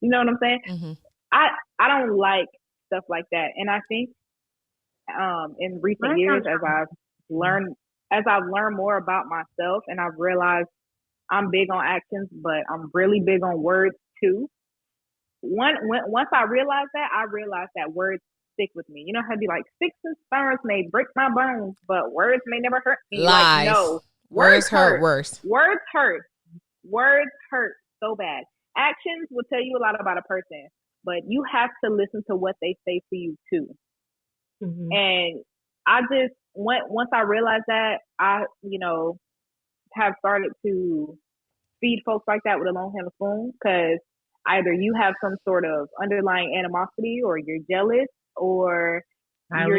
You know what I'm saying? Mm-hmm. I don't like stuff like that, and I think in recent years, as I've learned more about myself, and I've realized I'm big on actions, but I'm really big on words too. Once I realized that words stick with me. You know how to be like, sticks and stones may break my bones, but words may never hurt me. Lies. Like, no, words hurt worse. Words hurt. Words hurt so bad. Actions will tell you a lot about a person, but you have to listen to what they say to you too. Mm-hmm. And I just once I realized that, I have started to feed folks like that with a long handle spoon, because either you have some sort of underlying animosity, or you're jealous, or you're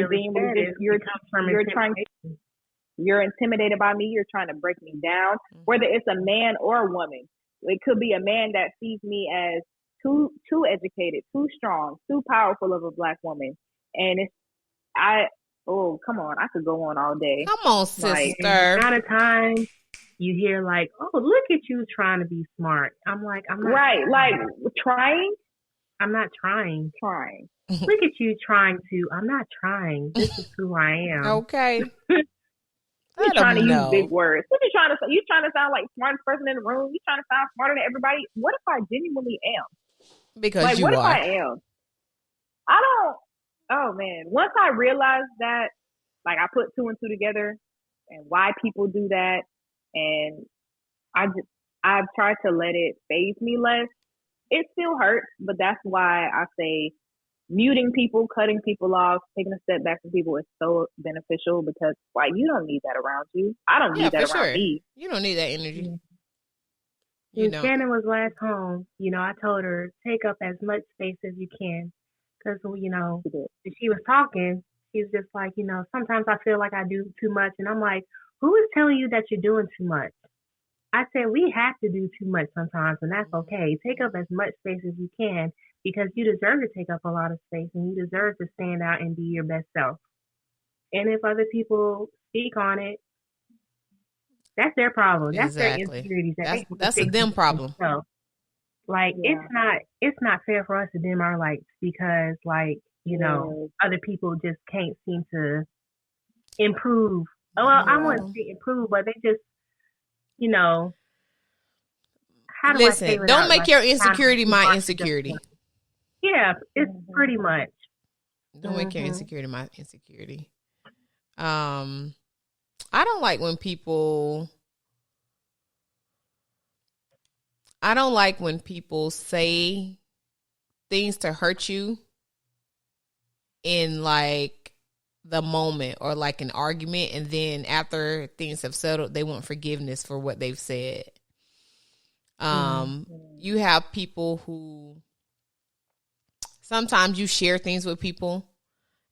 intimidated by me. You're trying to break me down. Mm-hmm. Whether it's a man or a woman, it could be a man that sees me as too educated, too strong, too powerful of a Black woman, and come on, I could go on all day. Come on, sister. Like, not a time you hear like, oh, look at you trying to be smart. I'm like, I'm not. Right, like trying. I'm not trying. Trying. Look at you trying to. I'm not trying. This is who I am. Okay. You're trying to use big words. What you trying to say? You trying to sound like the smartest person in the room? You trying to sound smarter than everybody? What if I genuinely am? Because like, you what are. If I am? I don't. Oh man! Once I realized that, like, I put two and two together, and why people do that, and I've tried to let it faze me less. It still hurts, but that's why I say muting people, cutting people off, taking a step back from people is so beneficial, because why, you don't need that around you. I don't need that around me. You don't need that energy. When Shannon was last home, I told her, take up as much space as you can. Because, if she was talking, she was just like, sometimes I feel like I do too much. And I'm like, who is telling you that you're doing too much? I said, we have to do too much sometimes, and that's okay. Take up as much space as you can, because you deserve to take up a lot of space, and you deserve to stand out and be your best self. And if other people speak on it, that's their problem. That's their insecurities. That's a them problem. Like, it's not fair for us to dim our lights, because, like, other people just can't seem to improve. Well, I wouldn't say improve, but they just, how do Listen, I say don't make your insecurity my insecurity. Yeah, it's pretty much. Don't make your insecurity my insecurity. I don't like when people say things to hurt you in like the moment, or like an argument, and then after things have settled, they want forgiveness for what they've said. You have people who sometimes you share things with people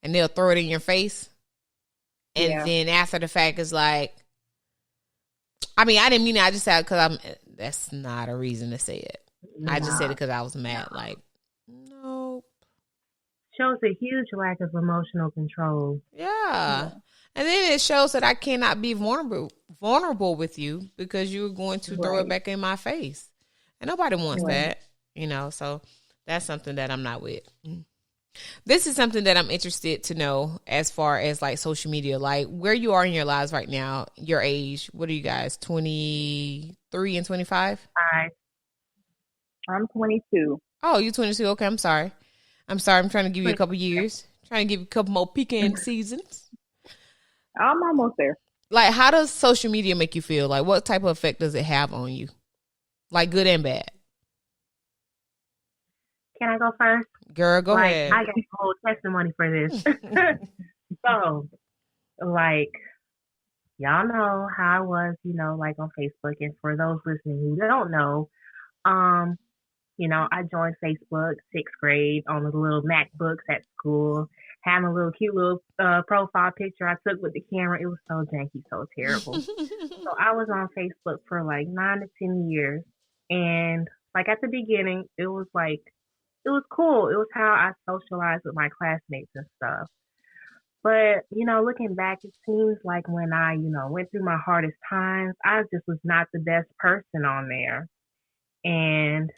and they'll throw it in your face. And then after the fact is like, I mean, I didn't mean it. I just said it because that's not a reason to say it. I just said it because I was mad. Like, no. Shows a huge lack of emotional control. Yeah. And then it shows that I cannot be vulnerable with you, because you're going to throw it back in my face. And nobody wants that, so that's something that I'm not with. This is something that I'm interested to know as far as like social media, like where you are in your lives right now, your age. What are you guys, 23 and 25? I'm 22. Oh, you 22. Okay, I'm sorry. I'm trying to give you a couple years. Trying to give you a couple more pecan seasons. I'm almost there. Like, how does social media make you feel? Like, what type of effect does it have on you? Like, good and bad. Can I go first? Girl, go ahead. I got a whole testimony for this. So, like, y'all know how I was, like on Facebook. And for those listening who don't know, I joined Facebook 6th grade on the little MacBooks at school, having a little cute little profile picture I took with the camera. It was so janky, so terrible. So I was on Facebook for like 9 to 10 years. And like at the beginning, it was cool. It was how I socialized with my classmates and stuff. But, looking back, it seems like when I, went through my hardest times, I just was not the best person on there. And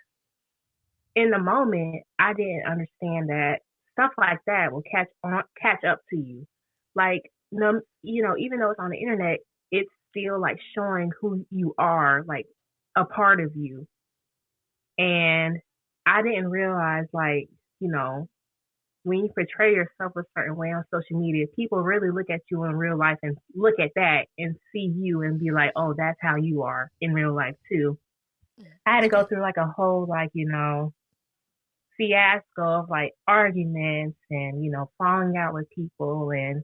in the moment, I didn't understand that stuff like that will catch up to you. Like, even though it's on the internet, it's still like showing who you are, like a part of you. And I didn't realize, like, when you portray yourself a certain way on social media, people really look at you in real life and look at that and see you and be like, oh, that's how you are in real life too. I had to go through like a whole, like, fiasco of like arguments and, falling out with people and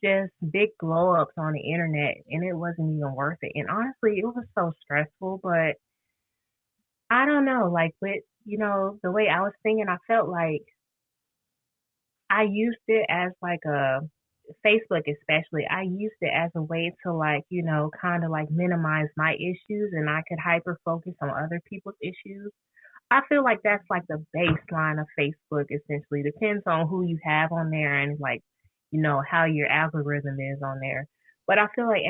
just big blow ups on the internet, and it wasn't even worth it. And honestly, it was so stressful, but I don't know, like with, the way I was thinking, I felt like I used it as like a Facebook, especially. I used it as a way to like, kind of like minimize my issues, and I could hyper focus on other people's issues. I feel like that's like the baseline of Facebook, essentially. Depends on who you have on there and like, how your algorithm is on there. But I feel like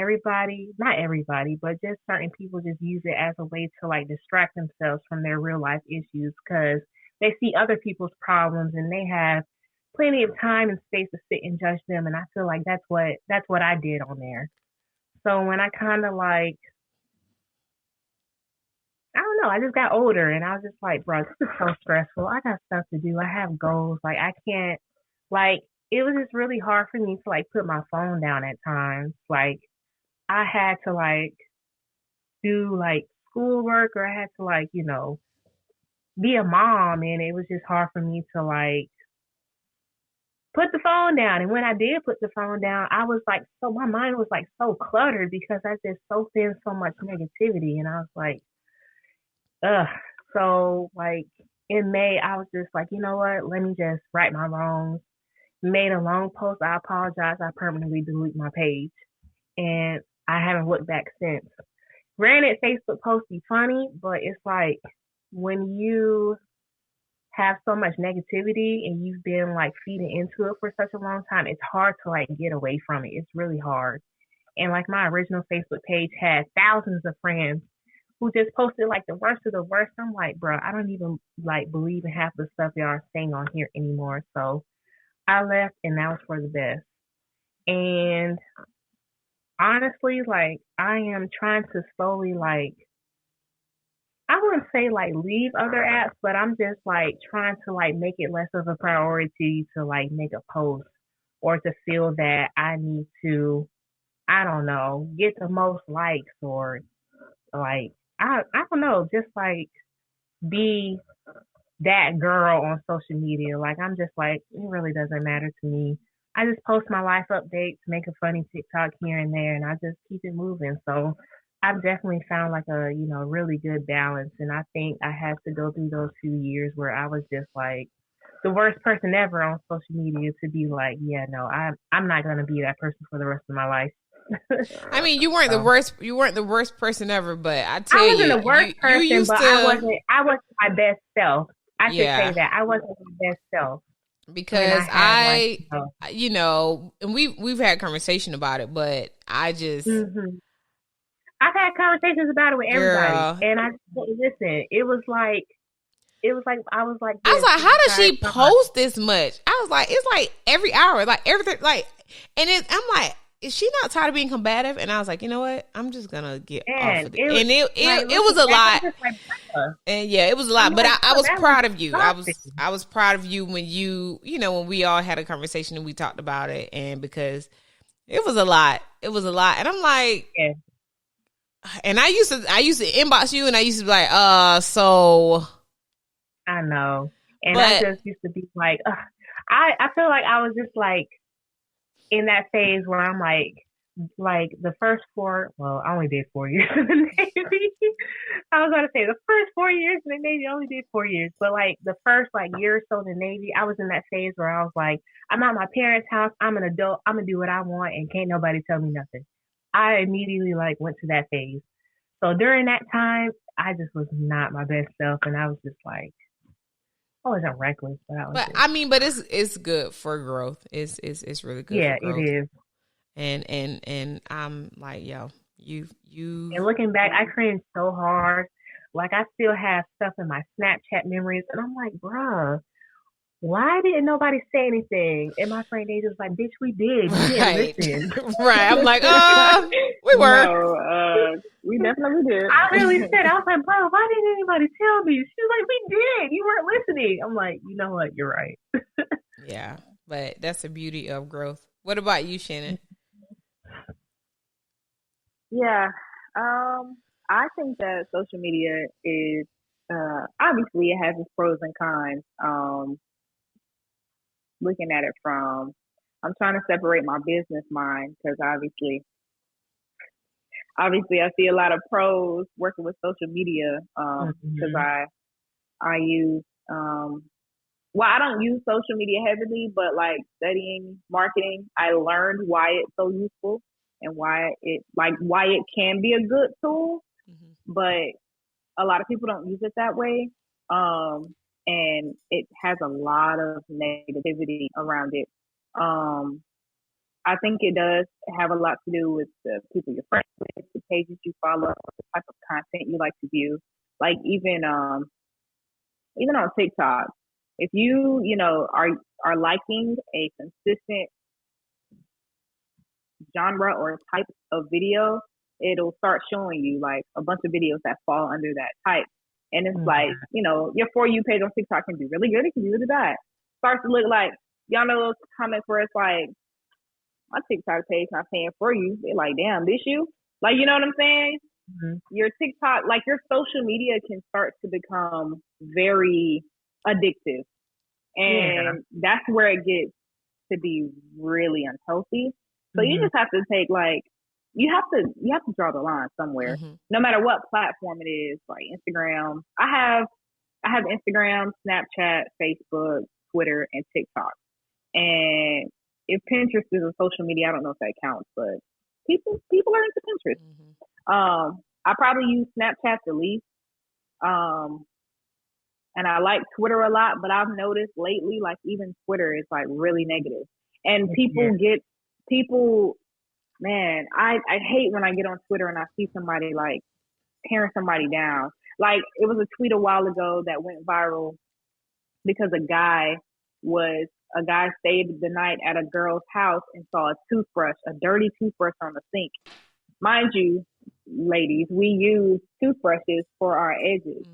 not everybody, but just certain people just use it as a way to like distract themselves from their real life issues because they see other people's problems and they have plenty of time and space to sit and judge them. And I feel like that's what I did on there. So when I kind of like, I don't know, I just got older and I was just like, bro, this is so stressful. I got stuff to do. I have goals. Like I can't, like, it was just really hard for me to like put my phone down at times. Like I had to like do like schoolwork, or I had to like, be a mom, and it was just hard for me to like put the phone down. And when I did put the phone down, I was like, my mind was like so cluttered because I just soaked in so much negativity. And I was like, ugh. So like in May, I was just like, you know what? Let me just right my wrongs. Made a long post. I apologize. I permanently delete my page. And I haven't looked back since. Granted, Facebook posts be funny, but it's like when you have so much negativity and you've been like feeding into it for such a long time, it's hard to like get away from it. It's really hard. And like my original Facebook page had thousands of friends who just posted like the worst of the worst. I'm like, bro, I don't even like believe in half the stuff y'all are saying on here anymore. So I left, and that was for the best. And honestly, like I am trying to slowly like, I wouldn't say like leave other apps, but I'm just like trying to like make it less of a priority to like make a post or to feel that I need to, I don't know, get the most likes or like, I don't know, just like be that girl on social media. Like I'm just like, it really doesn't matter to me. I just post my life updates, make a funny TikTok here and there, and I just keep it moving. So I've definitely found like a, really good balance. And I think I had to go through those few years where I was just like the worst person ever on social media to be like, yeah, no, I'm not going to be that person for the rest of my life. I mean, you weren't the worst. You weren't the worst person ever, but I tell you, I wasn't the worst person, but I wasn't my best self. I should say that I wasn't my best self because and we've had conversation about it, but I just I've had conversations about it with everybody, and I listen. It was like I was like, how does she post this much? I was like, it's like every hour, like everything, like, and I'm like, is she not tired of being combative? And I was like, you know what? I'm just gonna get off of it. And it was a lot. And yeah, it was a lot. But I was proud of you. I was proud of you when when we all had a conversation and we talked about it, and because it was a lot. It was a lot. And I'm like, and I used to inbox you, and I used to be like, so. I know. And I just used to be like, I feel like I was just like in that phase where I'm like the first I only did 4 years in the Navy. I was going to say the first 4 years in the Navy, I only did 4 years. But like the first year or so in the Navy, I was in that phase where I was like, I'm at my parents' house. I'm an adult. I'm going to do what I want and can't nobody tell me nothing. I immediately went to that phase. So during that time, I just was not my best self. And I was just like, I wasn't reckless, but it's good for growth. It's really good. Yeah, for growth. It is. And I'm like, yo, you. And looking back, I cringed so hard. Like I still have stuff in my Snapchat memories, and I'm like, bruh, why didn't nobody say anything? And my friend Asia was like, bitch, we did. You didn't listen. Right. I'm like, we were. No, we definitely did. I really said, I was like, bro, why didn't anybody tell me? She was like, we did. You weren't listening. I'm like, you know what? You're right. Yeah, but that's the beauty of growth. What about you, Shannon? Yeah. I think that social media is, obviously it has its pros and cons. Looking at it from, I'm trying to separate my business mind because obviously I see a lot of pros working with social media because I use I don't use social media heavily, but like studying marketing, I learned why it's so useful and why it can be a good tool, but a lot of people don't use it that way. And it has a lot of negativity around it. I think it does have a lot to do with the people you're friends with, the pages you follow, the type of content you like to view. Like even on TikTok, if you are liking a consistent genre or type of video, it'll start showing you like a bunch of videos that fall under that type. And it's like, your For You page on TikTok can be really good. It can be really bad. Starts to look like, y'all know those comments where it's like, my TikTok page not paying for you. They're like, damn, this you? Like, you know what I'm saying? Mm-hmm. Your TikTok, like your social media can start to become very addictive. And that's where it gets to be really unhealthy. So you just have to take you have to draw the line somewhere, no matter what platform it is, like Instagram. I have Instagram, Snapchat, Facebook, Twitter, and TikTok. And if Pinterest is a social media, I don't know if that counts, but people are into Pinterest. I probably use Snapchat the least. And I like Twitter a lot, but I've noticed lately, like even Twitter is like really negative. And people, man, I hate when I get on Twitter and I see somebody like tearing somebody down. Like it was a tweet a while ago that went viral because a guy stayed the night at a girl's house and saw a dirty toothbrush on the sink. Mind you, ladies, we use toothbrushes for our edges.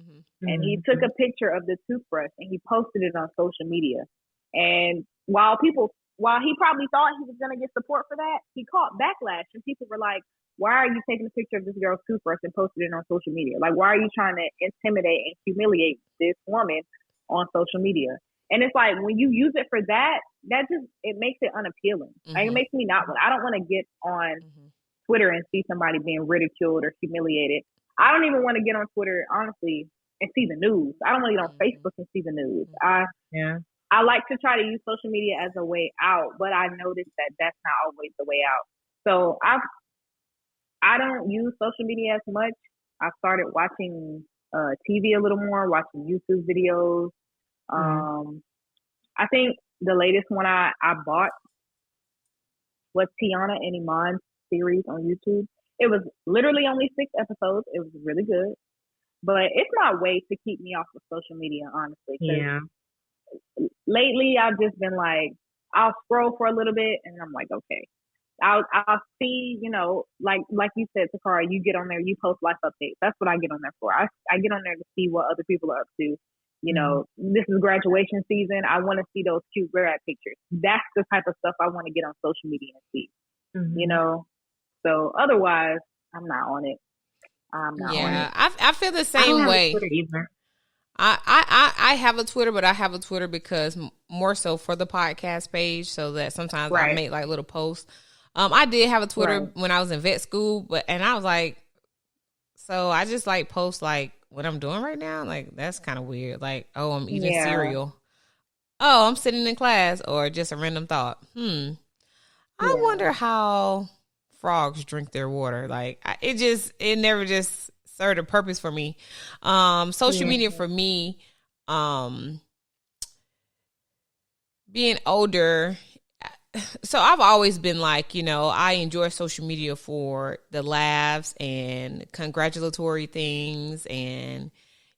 And he took a picture of the toothbrush and he posted it on social media. And while he probably thought he was going to get support for that, he caught backlash. And people were like, why are you taking a picture of this girl's toothbrush and posting it on social media? Like, why are you trying to intimidate and humiliate this woman on social media? And it's like, when you use it for that it makes it unappealing. Like, it makes me I don't want to get on Twitter and see somebody being ridiculed or humiliated. I don't even want to get on Twitter, honestly, and see the news. I don't want to get on Facebook and see the news. I like to try to use social media as a way out, but I noticed that that's not always the way out. So I don't use social media as much. I started watching TV a little more, watching YouTube videos. I think the latest one I bought was Tiana and Iman's series on YouTube. It was literally only 6 episodes. It was really good. But it's my way to keep me off of social media, honestly. Yeah. Lately, I've just been like, I'll scroll for a little bit, and I'm like, okay. I'll see, you know, like you said, Tacarra, you get on there, you post life updates. That's what I get on there for. I get on there to see what other people are up to. You know, this is graduation season. I want to see those cute grad pictures. That's the type of stuff I want to get on social media and see. You know, so otherwise, I'm not on it. I'm not on it. I feel the same way. I have a Twitter, but I have a Twitter because more so for the podcast page, so that sometimes I make like little posts. I did have a Twitter when I was in vet school, and I was like, so I just like post like what I'm doing right now. Like that's kind of weird. Like, oh, I'm eating cereal. Oh, I'm sitting in class, or just a random thought. I wonder how frogs drink their water. Like it never just served a purpose for me. Social media for me, being older. So I've always been like, you know, I enjoy social media for the laughs and congratulatory things and,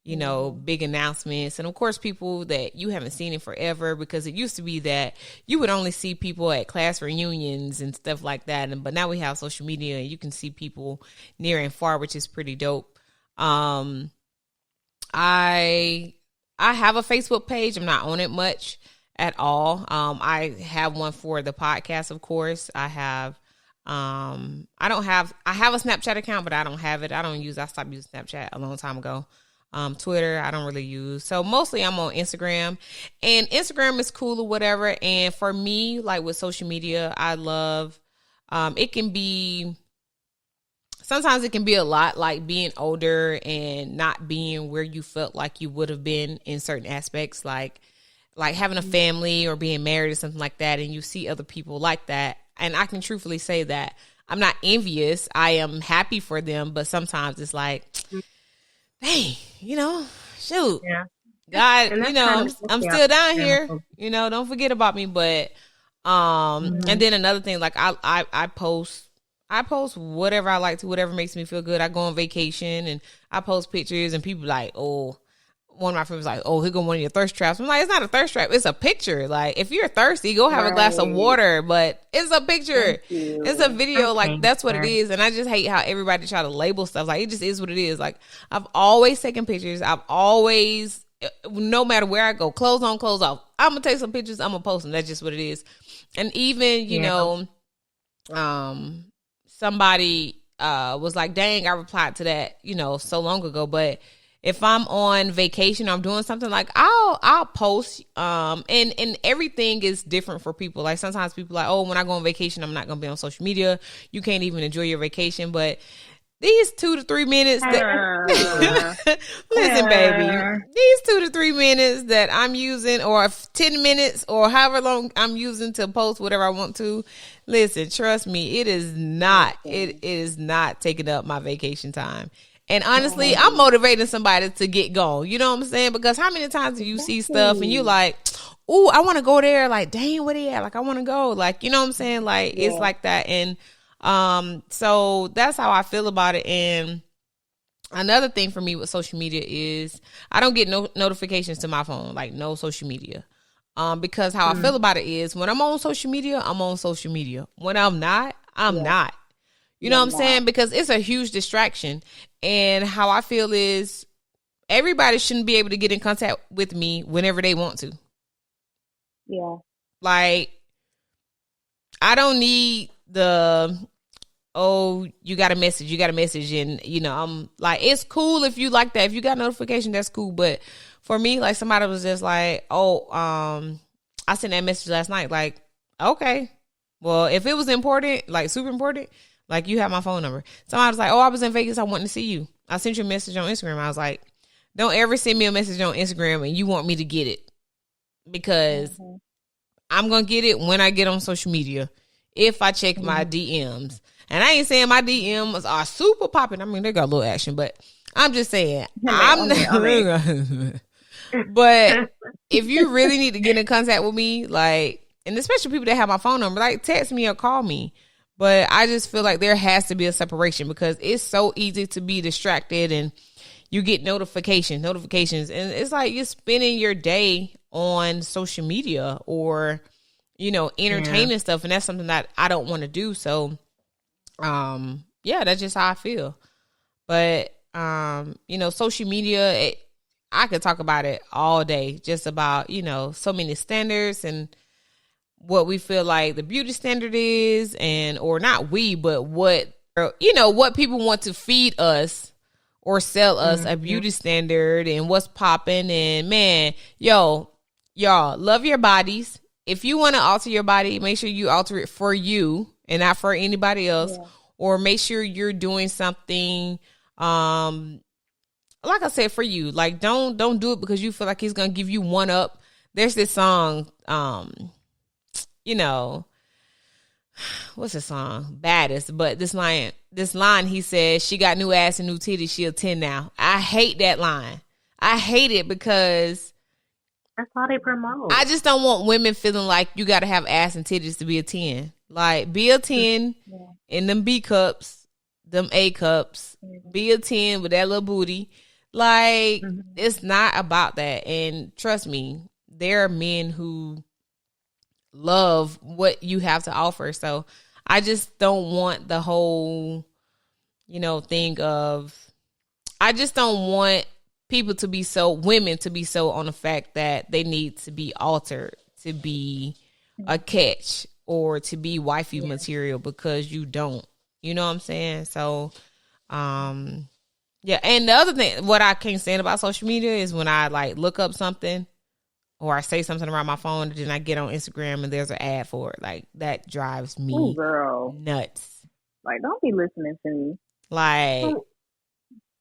you know, big announcements. And of course, people that you haven't seen in forever, because it used to be that you would only see people at class reunions and stuff like that. But now we have social media and you can see people near and far, which is pretty dope. I have a Facebook page. I'm not on it much at all. I have one for the podcast, of course. I have a Snapchat account, but I don't have it. I stopped using Snapchat a long time ago. Twitter, I don't really use. So mostly I'm on Instagram, and Instagram is cool or whatever. And for me, like with social media, I love, sometimes it can be a lot, like being older and not being where you felt like you would have been in certain aspects, like having a family or being married or something like that, and you see other people like that. And I can truthfully say that I'm not envious. I am happy for them, but sometimes it's like, dang, you know, shoot. Yeah. God, you know, I'm still down here. You know, don't forget about me. But and then another thing, like I post whatever I like to, whatever makes me feel good. I go on vacation and I post pictures, and people like, oh, one of my friends was like, oh, here go one of your thirst traps. I'm like, it's not a thirst trap. It's a picture. Like, if you're thirsty, go have a glass of water. But it's a picture. It's a video. Like, that's what it is. And I just hate how everybody try to label stuff. Like, it just is what it is. Like, I've always taken pictures. I've always, no matter where I go, clothes on, clothes off, I'm going to take some pictures. I'm going to post them. That's just what it is. And even, you know, somebody was like, dang, I replied to that, you know, so long ago. But if I'm on vacation or I'm doing something, like I'll post, and everything is different for people. Like sometimes people are like, oh, when I go on vacation, I'm not going to be on social media. You can't even enjoy your vacation. But these 2 to 3 minutes listen, baby, these 2 to 3 minutes that I'm using, or 10 minutes or however long I'm using to post whatever I want to, listen, trust me, it is not taking up my vacation time. And honestly, I'm motivating somebody to get going. You know what I'm saying? Because how many times do you see stuff and you like, ooh, I want to go there. Like, dang, where they at? Like, I want to go. Like, you know what I'm saying? Like, it's like that. And so that's how I feel about it. And another thing for me with social media is I don't get no notifications to my phone, like no social media. Because how I feel about it is when I'm on social media, I'm on social media. When I'm not, I'm not. You know what I'm saying? Because it's a huge distraction. And how I feel is everybody shouldn't be able to get in contact with me whenever they want to. Yeah. Like, I don't need the, oh, you got a message. And, you know, I'm like, it's cool if you like that. If you got notification, that's cool. But for me, like somebody was just like, oh, I sent that message last night. Like, okay. Well, if it was important, like super important, like, you have my phone number. Somebody was like, oh, I was in Vegas. I wanted to see you. I sent you a message on Instagram. I was like, don't ever send me a message on Instagram and you want me to get it. Because I'm going to get it when I get on social media. If I check my DMs. And I ain't saying my DMs are super popping. I mean, they got a little action. But I'm just saying. But if you really need to get in contact with me, like, and especially people that have my phone number, like, text me or call me. But I just feel like there has to be a separation because it's so easy to be distracted and you get notifications. And it's like you're spending your day on social media or entertaining stuff. And that's something that I don't want to do. So, that's just how I feel. But, social media, I could talk about it all day, just about, so many standards and what we feel like the beauty standard is, or not we, but what people want to feed us or sell us a beauty standard and what's popping. And man, y'all love your bodies. If you want to alter your body, make sure you alter it for you and not for anybody else, or make sure you're doing something, like I said, for you. Like, don't do it because you feel like he's going to give you one up. There's this song, what's the song? Baddest. But this line, he says, she got new ass and new titties. She a 10 now. I hate that line. I hate it because that's how they promote. I just don't want women feeling like you got to have ass and titties to be a 10. Like, be a 10 in them B cups, them A cups. Be a 10 with that little booty. Like, it's not about that. And trust me, there are men who love what you have to offer. So I just don't want the whole, thing of, I just don't want women to be so on the fact that they need to be altered to be a catch or to be wifey material, because you don't, you know what I'm saying? So, and the other thing, what I can't stand about social media is when I like look up something or I say something around my phone and then I get on Instagram and there's an ad for it. Like, that drives me nuts. Like, don't be listening to me. Like,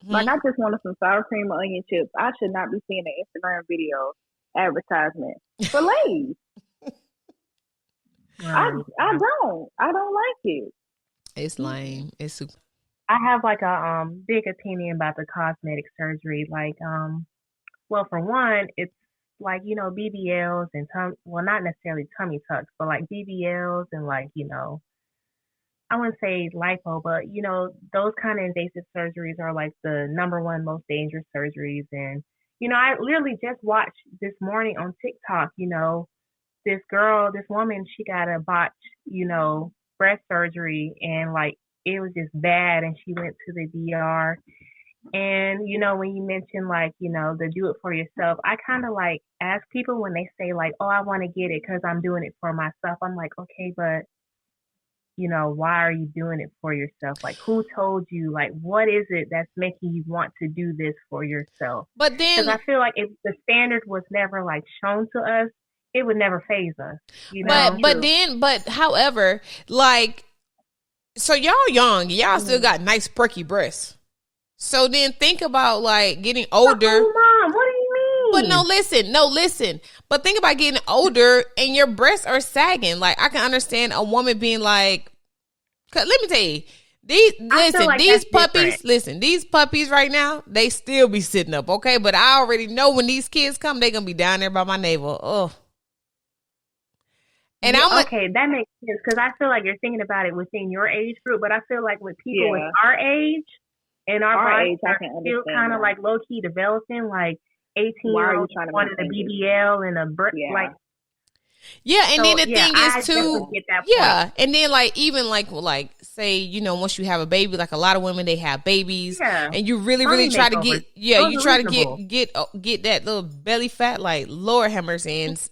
I just wanted some sour cream or onion chips. I should not be seeing an Instagram video advertisement for Lay's. I don't like it. It's lame. It's super. I have like a big opinion about the cosmetic surgery. Like, well, for one, it's like, BBLs and not necessarily tummy tucks, but like BBLs and like, I wouldn't say lipo, but those kind of invasive surgeries are like the number one most dangerous surgeries. And I literally just watched this morning on TikTok, this woman, she got a botched, breast surgery, and like it was just bad, and she went to the DR. And when you mention like the do it for yourself, I kind of like ask people when they say like, oh, I want to get it because I'm doing it for myself. I'm like, okay, but why are you doing it for yourself? Like, who told you? Like, what is it that's making you want to do this for yourself? But then, because I feel like if the standard was never like shown to us, it would never faze us. But however, like, so y'all young, y'all still got nice perky breasts. So then think about like getting older. Oh, Mom, what do you mean? But no, listen. But think about getting older and your breasts are sagging. Like, I can understand a woman being like, 'cause let me tell you, these puppies right now, they still be sitting up, okay? But I already know when these kids come, they gonna be down there by my navel. Oh. And that makes sense, because I feel like you're thinking about it within your age group, but I feel like with people with our age and our bodies are still kind of like low key developing, like 18-year-olds wanted a BBL and a like. Yeah, and then the thing is too, and then like even like say once you have a baby, like a lot of women, they have babies, and you really try to get get that little belly fat, like Lord have mercy, and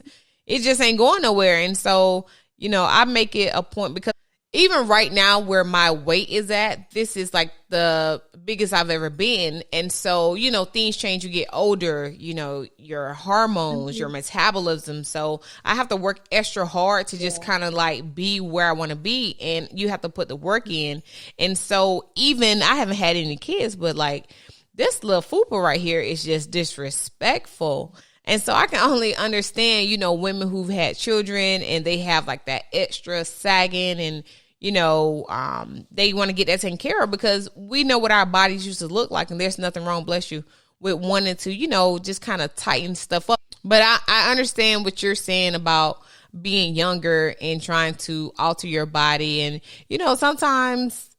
it just ain't going nowhere. And so I make it a point, because even right now where my weight is at, this is like the biggest I've ever been. And so, things change. You get older, your hormones, your metabolism. So I have to work extra hard to just kind of like be where I want to be. And you have to put the work in. And so even I haven't had any kids, but like this little fupa right here is just disrespectful. And so I can only understand, women who've had children and they have like that extra sagging and, they want to get that taken care of, because we know what our bodies used to look like. And there's nothing wrong, bless you, with wanting to, just kind of tighten stuff up. But I understand what you're saying about being younger and trying to alter your body. And, sometimes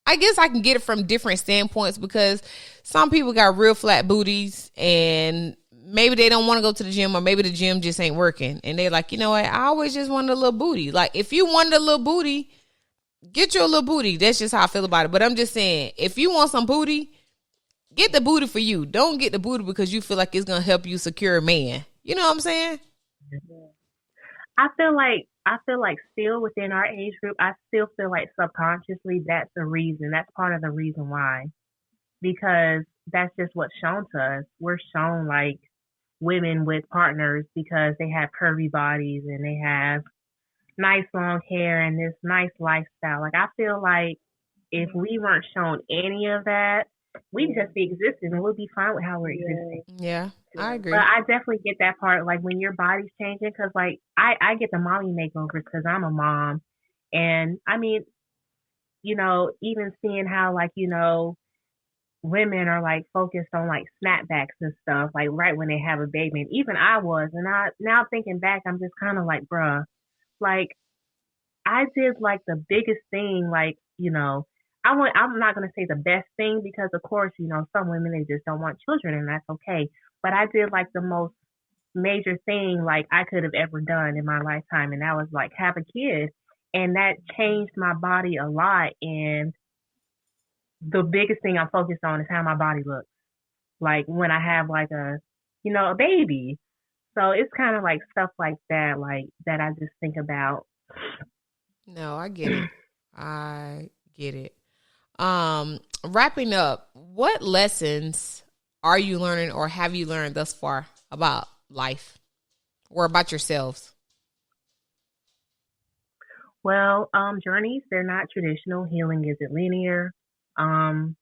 I guess I can get it from different standpoints, because some people got real flat booties and maybe they don't want to go to the gym, or maybe the gym just ain't working, and they're like, you know what, I always just wanted a little booty. Like, if you wanted a little booty, get your little booty. That's just how I feel about it. But I'm just saying, if you want some booty, get the booty for you. Don't get the booty because you feel like it's gonna help you secure a man. You know what I'm saying? I feel like still within our age group, I still feel like subconsciously that's the reason. That's part of the reason why. Because that's just what's shown to us. We're shown like women with partners because they have curvy bodies and they have nice long hair and this nice lifestyle. Like, I feel like if we weren't shown any of that, we'd just be existing and we'll be fine with how we're existing. Yeah, I agree. But I definitely get that part, like when your body's changing, because like I get the mommy makeovers because I'm a mom. And I mean, you know, even seeing how like, you know, women are like focused on like snapbacks and stuff, like right when they have a baby. And even I was, and now thinking back, I'm just kind of like, bruh, like I did like the biggest thing, like, you know, I'm not going to say the best thing because of course, you know, some women, they just don't want children and that's okay. But I did like the most major thing like I could have ever done in my lifetime. And that was like have a kid. And that changed my body a lot. And the biggest thing I'm focused on is how my body looks. Like when I have like a, you know, a baby. So it's kind of like stuff like that I just think about. No, I get it. I get it. Wrapping up, what lessons are you learning or have you learned thus far about life or about yourselves? Well, journeys, they're not traditional. Healing isn't linear. I'm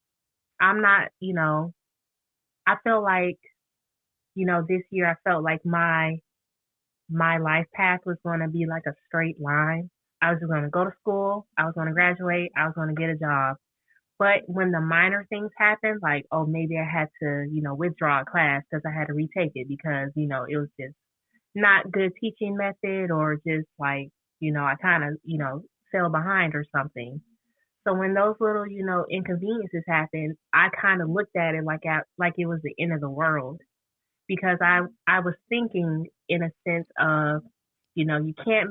not, you know, I feel like, you know, this year I felt like my life path was going to be like a straight line. I was going to go to school. I was going to graduate. I was going to get a job. But when the minor things happened, like, oh, maybe I had to, you know, withdraw a class because I had to retake it because, you know, it was just not good teaching method or just like, you know, I kind of, you know, fell behind or something. So when those little, you know, inconveniences happened, I kind of looked at it like it was the end of the world because I was thinking in a sense of, you know, you can't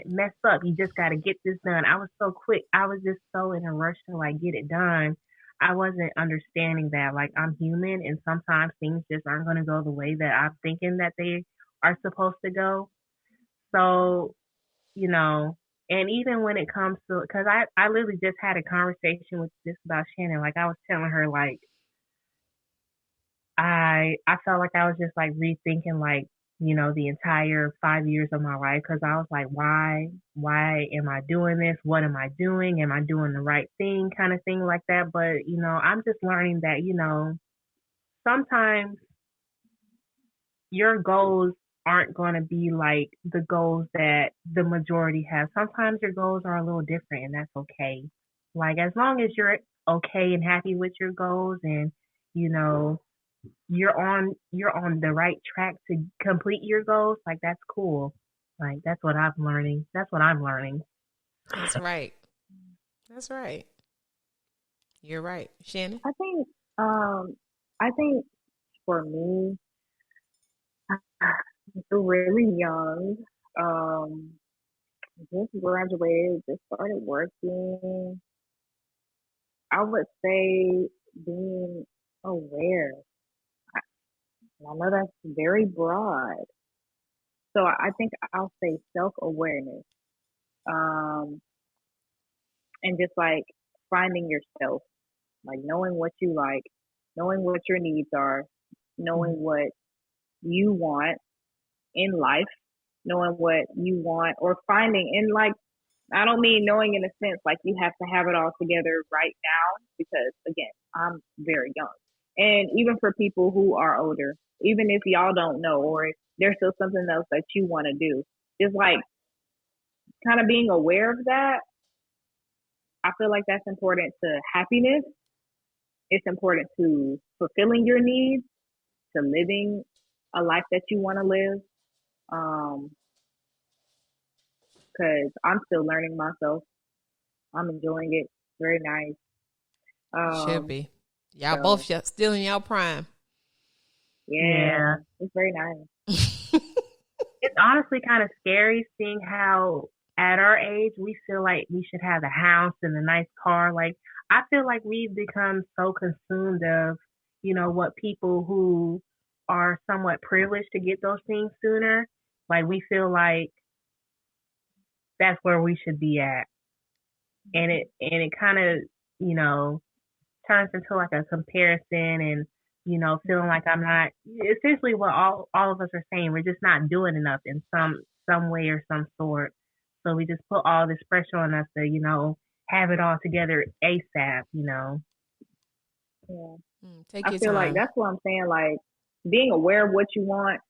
mess up. You just got to get this done. I was so quick. I was just so in a rush to like get it done. I wasn't understanding that like I'm human and sometimes things just aren't going to go the way that I'm thinking that they are supposed to go. So, you know, and even when it comes to, because I literally just had a conversation with this about Shannon. Like I was telling her, like, I felt like I was just like rethinking, like, you know, the entire 5 years of my life. Cause I was like, why am I doing this? What am I doing? Am I doing the right thing? Kind of thing like that. But, you know, I'm just learning that, you know, sometimes your goals aren't going to be like the goals that the majority have. Sometimes your goals are a little different and that's okay. Like as long as you're okay and happy with your goals and, you know, you're on the right track to complete your goals, like that's cool. Like that's what I'm learning. That's what I'm learning. That's right. That's right. You're right. Shannon? I think for me, really young. Just graduated, just started working. I would say being aware. I know that's very broad. So I think I'll say self-awareness. And just like finding yourself, like knowing what you like, knowing what your needs are, knowing what you want in life, knowing what you want or finding in like, I don't mean knowing in a sense like you have to have it all together right now because again, I'm very young. And even for people who are older, even if y'all don't know or if there's still something else that you want to do, just like kind of being aware of that, I feel like that's important to happiness. It's important to fulfilling your needs, to living a life that you want to live. Because I'm still learning myself. I'm enjoying it. Very nice. Should be. Y'all both still in y'all prime. Yeah. It's very nice. It's honestly kind of scary seeing how at our age we feel like we should have a house and a nice car. Like I feel like we've become so consumed of, what people who are somewhat privileged to get those things sooner. Like we feel like that's where we should be at. And it kind of, turns into like a comparison and, feeling like I'm not essentially what all of us are saying. We're just not doing enough in some way or some sort. So we just put all this pressure on us to, have it all together ASAP, Yeah. Take your I feel time. like that's what I'm saying. Like being aware of what you want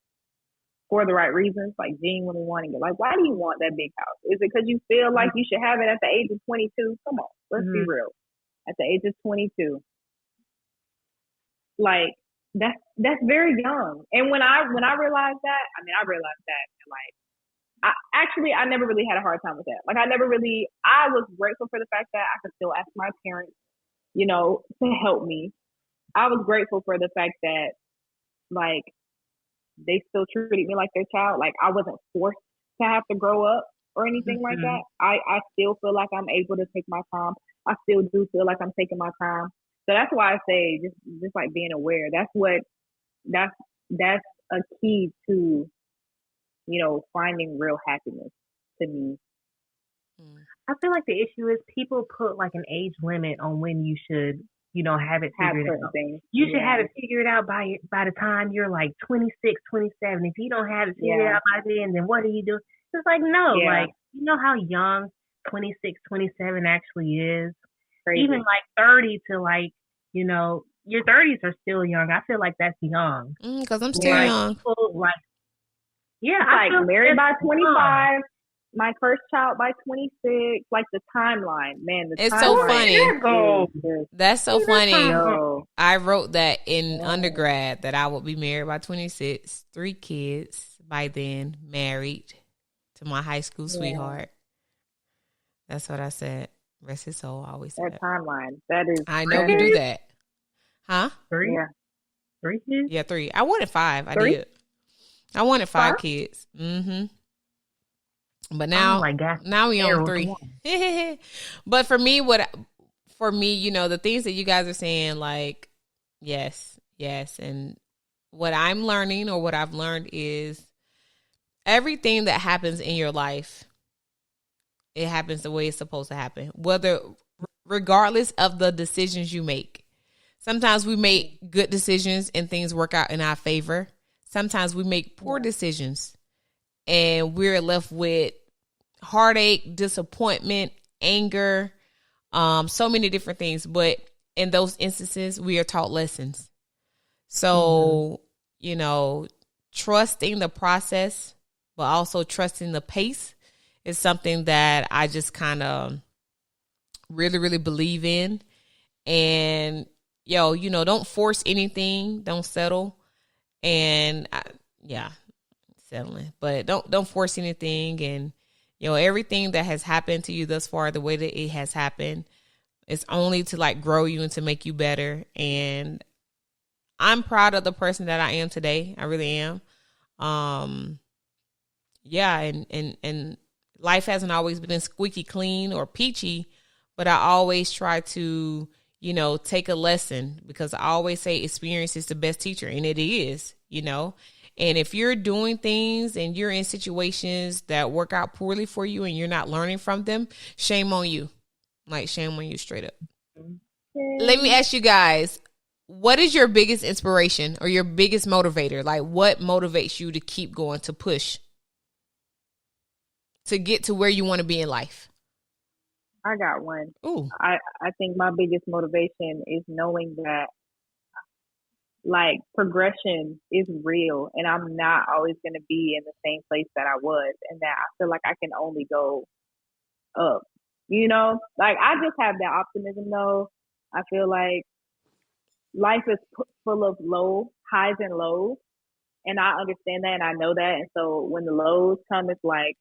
for the right reasons, like genuinely wanting it. Like, why do you want that big house? Is it because you feel like you should have it at the age of 22? Come on, let's be real. At the age of 22, like that's very young. And when I realized that, I realized that like I never really had a hard time with that. Like I was grateful for the fact that I could still ask my parents, to help me. I was grateful for the fact that like they still treated me like their child. Like I wasn't forced to have to grow up or anything like that. I still feel like I'm able to take my time. I still do feel like I'm taking my time. So that's why I say just like being aware. That's a key to, finding real happiness to me. I feel like the issue is people put like an age limit on when you should, have it figured out. You should have it figured out by the time you're like 26, 27. If you don't have it figured out by then what do you do? It's like, no, like, you know how young 26, 27 actually is? Crazy. Even like 30 to like, your 30s are still young. I feel like that's young. Because I'm still young. People, like, like married by 25. My first child by 26, like the timeline, man. It's so funny. That's so funny. I wrote that in undergrad that I would be married by 26, 3 kids by then, married to my high school sweetheart. That's what I said. Rest his soul. I always say that timeline. That is. I know you do that, huh? 3. Yeah, 3 kids. Yeah, 3. I wanted 5. I did. I wanted 5 kids. But now, now we on 3. But for me, the things that you guys are saying, like, yes. And what I'm learning or what I've learned is everything that happens in your life, it happens the way it's supposed to happen, regardless of the decisions you make. Sometimes we make good decisions and things work out in our favor. Sometimes we make poor decisions and we're left with heartache, disappointment, anger, so many different things. But in those instances, we are taught lessons. So, trusting the process, but also trusting the pace is something that I just kind of really, really believe in. And, don't force anything. Don't settle. And, settling. But don't force anything. And, everything that has happened to you thus far, the way that it has happened, is only to like grow you and to make you better. And I'm proud of the person that I am today. I really am. And life hasn't always been squeaky clean or peachy, but I always try to, take a lesson, because I always say experience is the best teacher, and it is, And if you're doing things and you're in situations that work out poorly for you and you're not learning from them, shame on you. Like, shame on you straight up. Let me ask you guys, what is your biggest inspiration or your biggest motivator? Like, what motivates you to keep going, to push, to get to where you want to be in life? I got one. Ooh. I think my biggest motivation is knowing that like progression is real and I'm not always going to be in the same place that I was, and that I feel like I can only go up, like I just have that optimism though. I feel like life is full of highs and lows, and I understand that and I know that. And so when the lows come, it's like,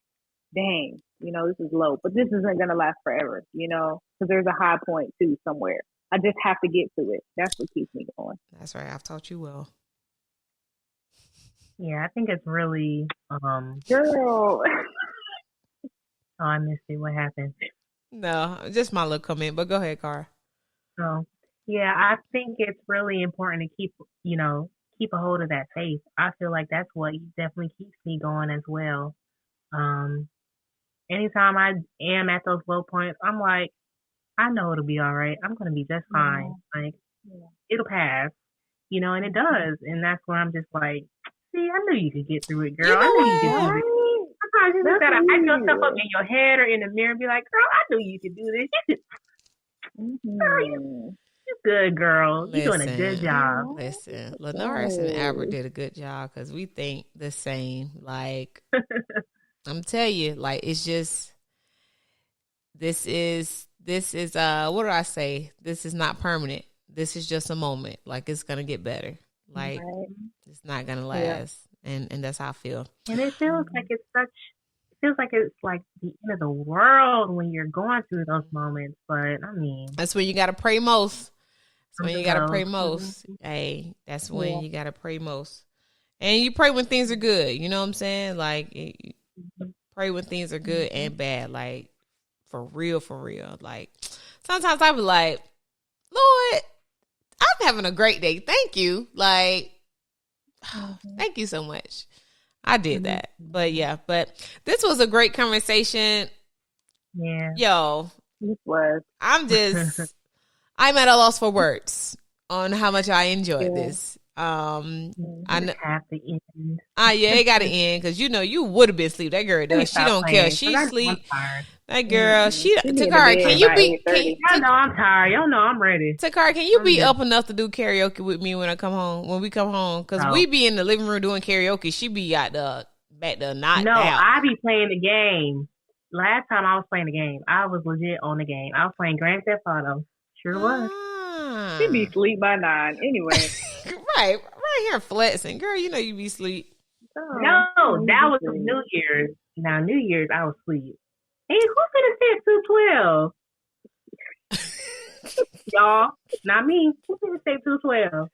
dang, this is low, but this isn't going to last forever, because there's a high point too somewhere. I just have to get to it. That's what keeps me going. That's right. I've taught you well. Yeah, I think it's really girl. Oh, I missed it. What happened? No, just my little comment, but go ahead, Cara. So, yeah, I think it's really important to keep a hold of that faith. I feel like that's what definitely keeps me going as well. Anytime I am at those low points, I'm like, I know it'll be all right. I'm going to be just fine. Like, it'll pass, and it does. And that's where I'm just like, see, I knew you could get through it, girl. You know I knew you what? could do it. Sometimes you just gotta hype yourself up in your head or in the mirror and be like, girl, I knew you could do this. Girl, you good, girl. You're doing a good job. Listen, Lenoris and Albert did a good job because we think the same. Like, I'm telling you, like, it's just, this is what do I say? This is not permanent. This is just a moment. Like, it's gonna get better. Like, it's not gonna last. And that's how I feel. And it feels like it's like the end of the world when you're going through those moments. But I mean, that's when you gotta pray most. That's when you gotta pray most. Hey, that's when you gotta pray most. And you pray when things are good. You know what I'm saying? Like, pray when things are good and bad. Like, for real, for real. Like, sometimes I be like, Lord, I'm having a great day. Thank you. Like, thank you so much. I did that. But this was a great conversation. Yeah. Yo. It was. I'm at a loss for words on how much I enjoyed this. I have to end. It got to end because you would have been asleep. That girl does. She don't care. She sleep. That girl, Tacarra, can you be? Y'all know I'm tired. Y'all know I'm ready. Tacarra, can you be up enough to do karaoke with me when I come home? When we come home, because we be in the living room doing karaoke. She be back there knocked out. I be playing the game. Last time I was playing the game, I was legit on the game. I was playing Grand Theft Auto. Sure was. She be asleep by 9 anyway. right here flexing, girl. You know you be asleep. No, that was New Year's. Now New Year's I was asleep. Hey, who's gonna say 212? Y'all, not me. Who's gonna say 212?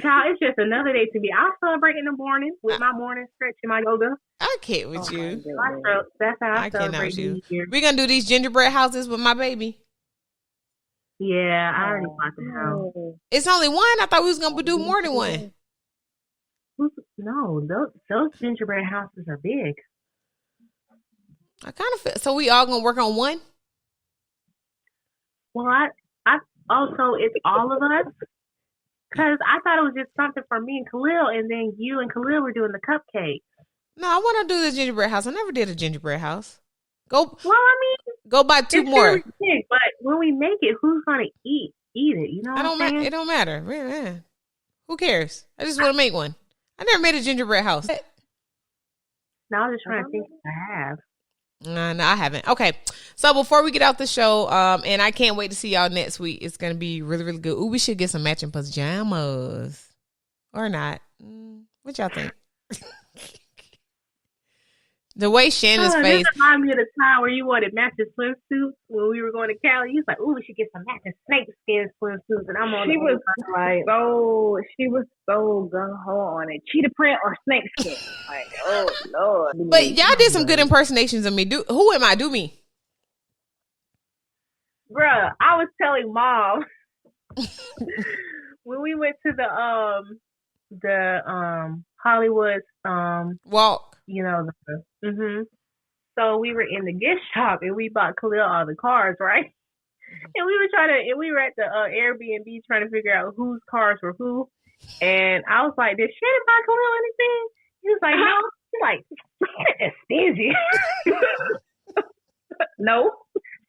Child, it's just another day to me. I'll celebrate in the morning with my morning stretch and my yoga. I can't with you. That's how I celebrate New Year's. We're gonna do these gingerbread houses with my baby. Yeah, I already bought the house. It's only one. I thought we was gonna do more than one. No, those gingerbread houses are big. I kind of feel so. We all gonna work on one. Well, I also it's all of us because I thought it was just something for me and Khalil, and then you and Khalil were doing the cupcakes. No, I want to do the gingerbread house. I never did a gingerbread house. Go. Well, I mean, go buy 2 more. Really big, but when we make it, who's gonna eat it? You know, it don't matter. Man. Who cares? I just want to make one. I never made a gingerbread house. No, I was just trying to think if I have. No, I haven't. Okay, so before we get out the show, and I can't wait to see y'all next week. It's gonna be really, really good. Ooh, we should get some matching pajamas, or not? What y'all think? The way Shannon's face. This reminds me of the time where you wanted matching swimsuits when we were going to Cali. You was like, "Ooh, we should get some matching snakeskin swimsuits." And I'm on. She was so gung ho on it. Cheetah print or snakeskin. Like, oh Lord. But y'all did some good impersonations of me. Who am I? Do me. Bruh, I was telling Mom when we went to the Hollywood walk. You know, so we were in the gift shop and we bought Khalil all the cars, right? And we were at the Airbnb trying to figure out whose cars were who. And I was like, "Did Shannon buy Khalil anything?" He was like, "No." He's like, "Shannon is stingy." No,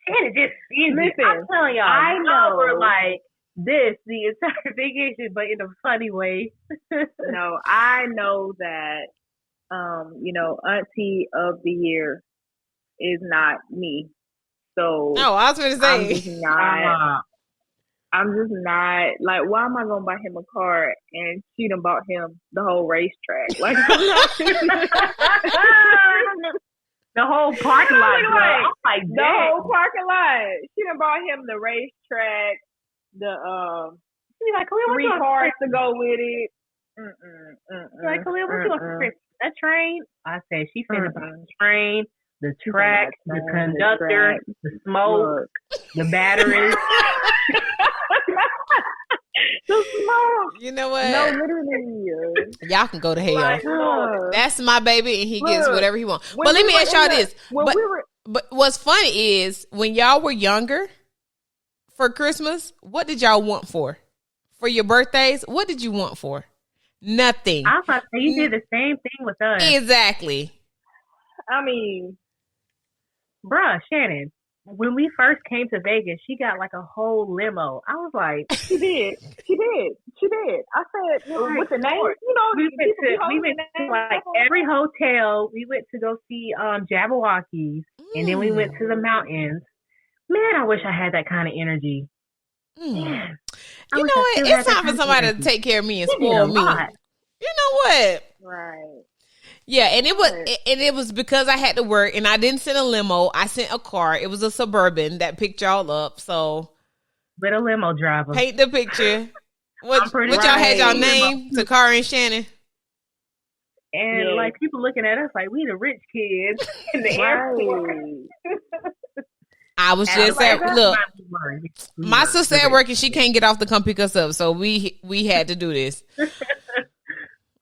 Shannon just stingy. Listen, I'm telling y'all, I know we're like this the entire vacation, but in a funny way. No, I know that. Auntie of the year is not me. So I was going to say I'm just not like, why am I gonna buy him a car and she done bought him the whole racetrack? Like the whole parking lot. Like the whole parking lot. She done bought him the racetrack, the 3 cars to go with it. Like, Khalil, what you want for Christmas? A train? I said, she finna buy the train, the track, the conductor, the smoke, the batteries. The smoke. You know what? No, literally. Y'all can go to hell. That's my baby, and he gets whatever he wants. But let me ask y'all this. But what's funny is, when y'all were younger, for Christmas, what did y'all want for? For your birthdays, what did you want for? Nothing. I was about to say, you did the same thing with us. Exactly. I mean, bruh, Shannon, when we first came to Vegas, she got like a whole limo. I was like, she did. I said, with the name, we went to like every hotel. We went to go see Jabberwockies, and then we went to the mountains. Man, I wish I had that kind of energy. Man, you know what? It's time for somebody to take care of me and spoil me. You know what? Right. Yeah, and it was because I had to work, and I didn't send a limo. I sent a car. It was a Suburban that picked y'all up. So, with a limo driver, paint the picture. What y'all had y'all name? Tacarra and Shannon. And like, people looking at us like we the rich kids in the airport. I was just look, my sister at work, and she can't get off to come pick us up, so we had to do this.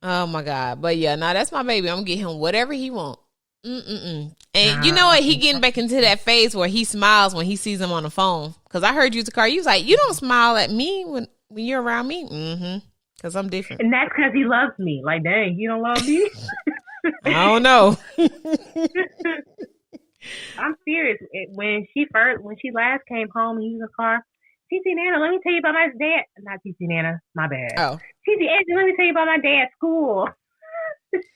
Oh my God. But yeah, that's my baby. I'm gonna get him whatever he wants. And you know what? He getting back into that phase where he smiles when he sees him on the phone. Cause I heard you, Tacarra, you was like, you don't smile at me when you're around me. Cause I'm different. And that's cause he loves me. Like, dang, you don't love me? I don't know. I'm serious. When she last came home and he was in the car, TT Nana, let me tell you about my dad. Not TT Nana, my bad. Oh. TT Angie, let me tell you about my dad's school.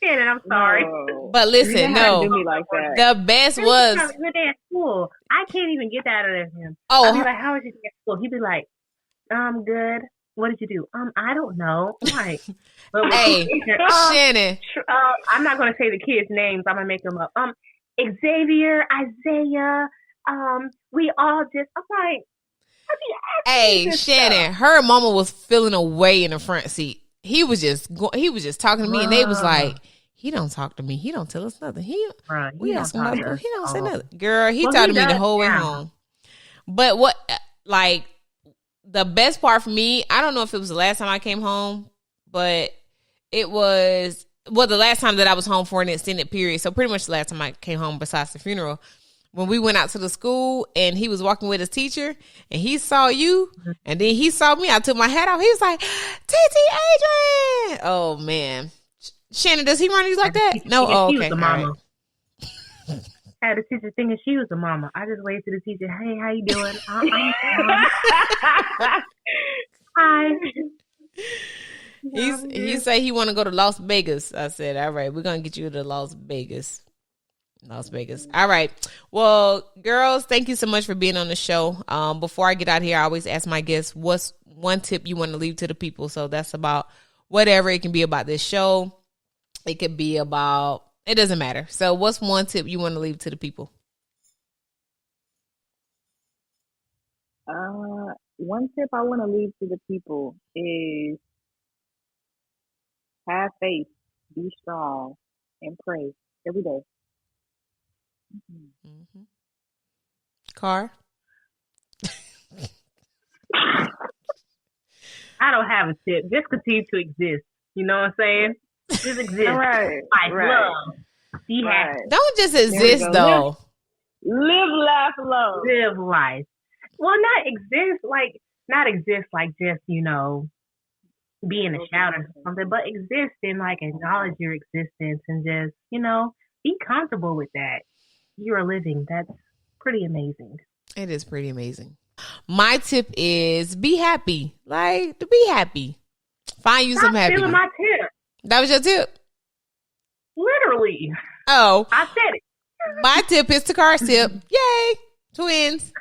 Shannon, I'm sorry. No. But listen, no. Do me like that. The best was my dad's school. I can't even get that out of him. Oh, I'll be like, how was your dad's school? He'd be like, good. What did you do? I don't know. I'm like, hey, Shannon. I'm not gonna say the kids' names. I'm gonna make them up. Xavier, Isaiah. We all just. I'm like. Hey, Shannon, her mama was feeling away in the front seat. He was just talking to me, and they was like, he don't talk to me. He don't tell us nothing. He don't say nothing. Girl, he talked to me the whole way home. But what, like, the best part for me, I don't know if it was the last time I came home, but it was, the last time that I was home for an extended period. So pretty much the last time I came home besides the funeral. When we went out to the school and he was walking with his teacher and he saw you and then he saw me, I took my hat off. He was like, TT Adrian. Oh, man. Shannon, does he run you like that? No? Oh, okay. She was the mama. Right. I had a teacher thinking she was the mama. I just waved to the teacher, hey, how you doing? Hi. He said he want to go to Las Vegas. I said, all right, we're going to get you to Las Vegas. All right. Well, girls, thank you so much for being on the show. Before I get out here, I always ask my guests, what's one tip you want to leave to the people? So that's about whatever. It can be about this show. It could be about, it doesn't matter. So what's one tip you want to leave to the people? One tip I want to leave to the people is have faith, be strong, and pray every day. Mm-hmm. Car. I don't have a tip. Just continue to exist. You know what I'm saying? Just exist. Right. Love. Be happy. Don't just exist though. Live, laugh, love. Live life. Well, not exist like just, be in the shout or something, but exist and like acknowledge your existence and just, be comfortable with that. You're living. That's pretty amazing. It is pretty amazing. My tip is be happy. Like, to be happy. Find you some happiness. Stop stealing my tip. That was your tip? Literally. Oh. I said it. My tip is Tacarra's tip. Yay. Twins.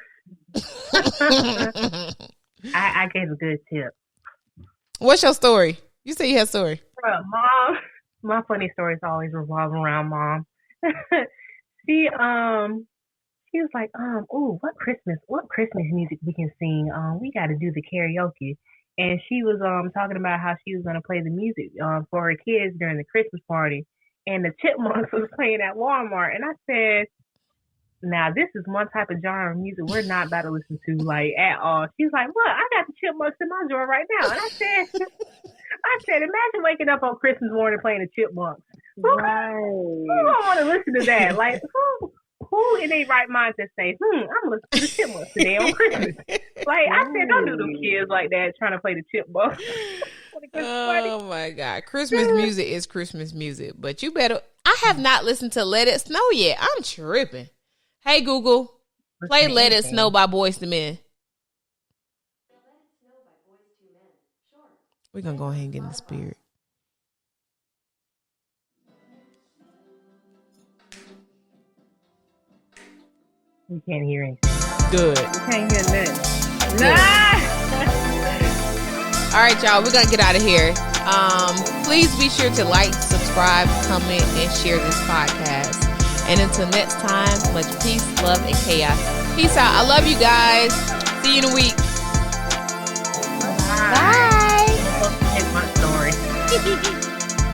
I gave a good tip. What's your story? You say you had a story. Mom. My funny stories always revolve around Mom. She was like, what Christmas music we can sing? We got to do the karaoke. and she was talking about how she was gonna play the music for her kids during the Christmas party, and the Chipmunks was playing at Walmart, and I said, now this is one type of genre of music we're not about to listen to like at all. She's like, what? I got the Chipmunks in my drawer right now, and I said, imagine waking up on Christmas morning playing the Chipmunks. Right. Who don't want to listen to that? Like who in their right mind to say, I'm listening to the Chipmunks today on Christmas? Like, I said, don't do them kids like that trying to play the Chipmunks. Oh my God. Christmas music is Christmas music, but you better, I have not listened to Let It Snow yet. I'm tripping. Hey Google, play Let It Snow by Boyz II Men. We're going to go ahead and get in the spirit. We can't hear anything. Good. We can't hear nothing. All right, y'all. We're going to get out of here. Please be sure to like, subscribe, comment, and share this podcast. And until next time, much peace, love, and chaos. Peace out. I love you guys. See you in a week. Bye. Bye. My story.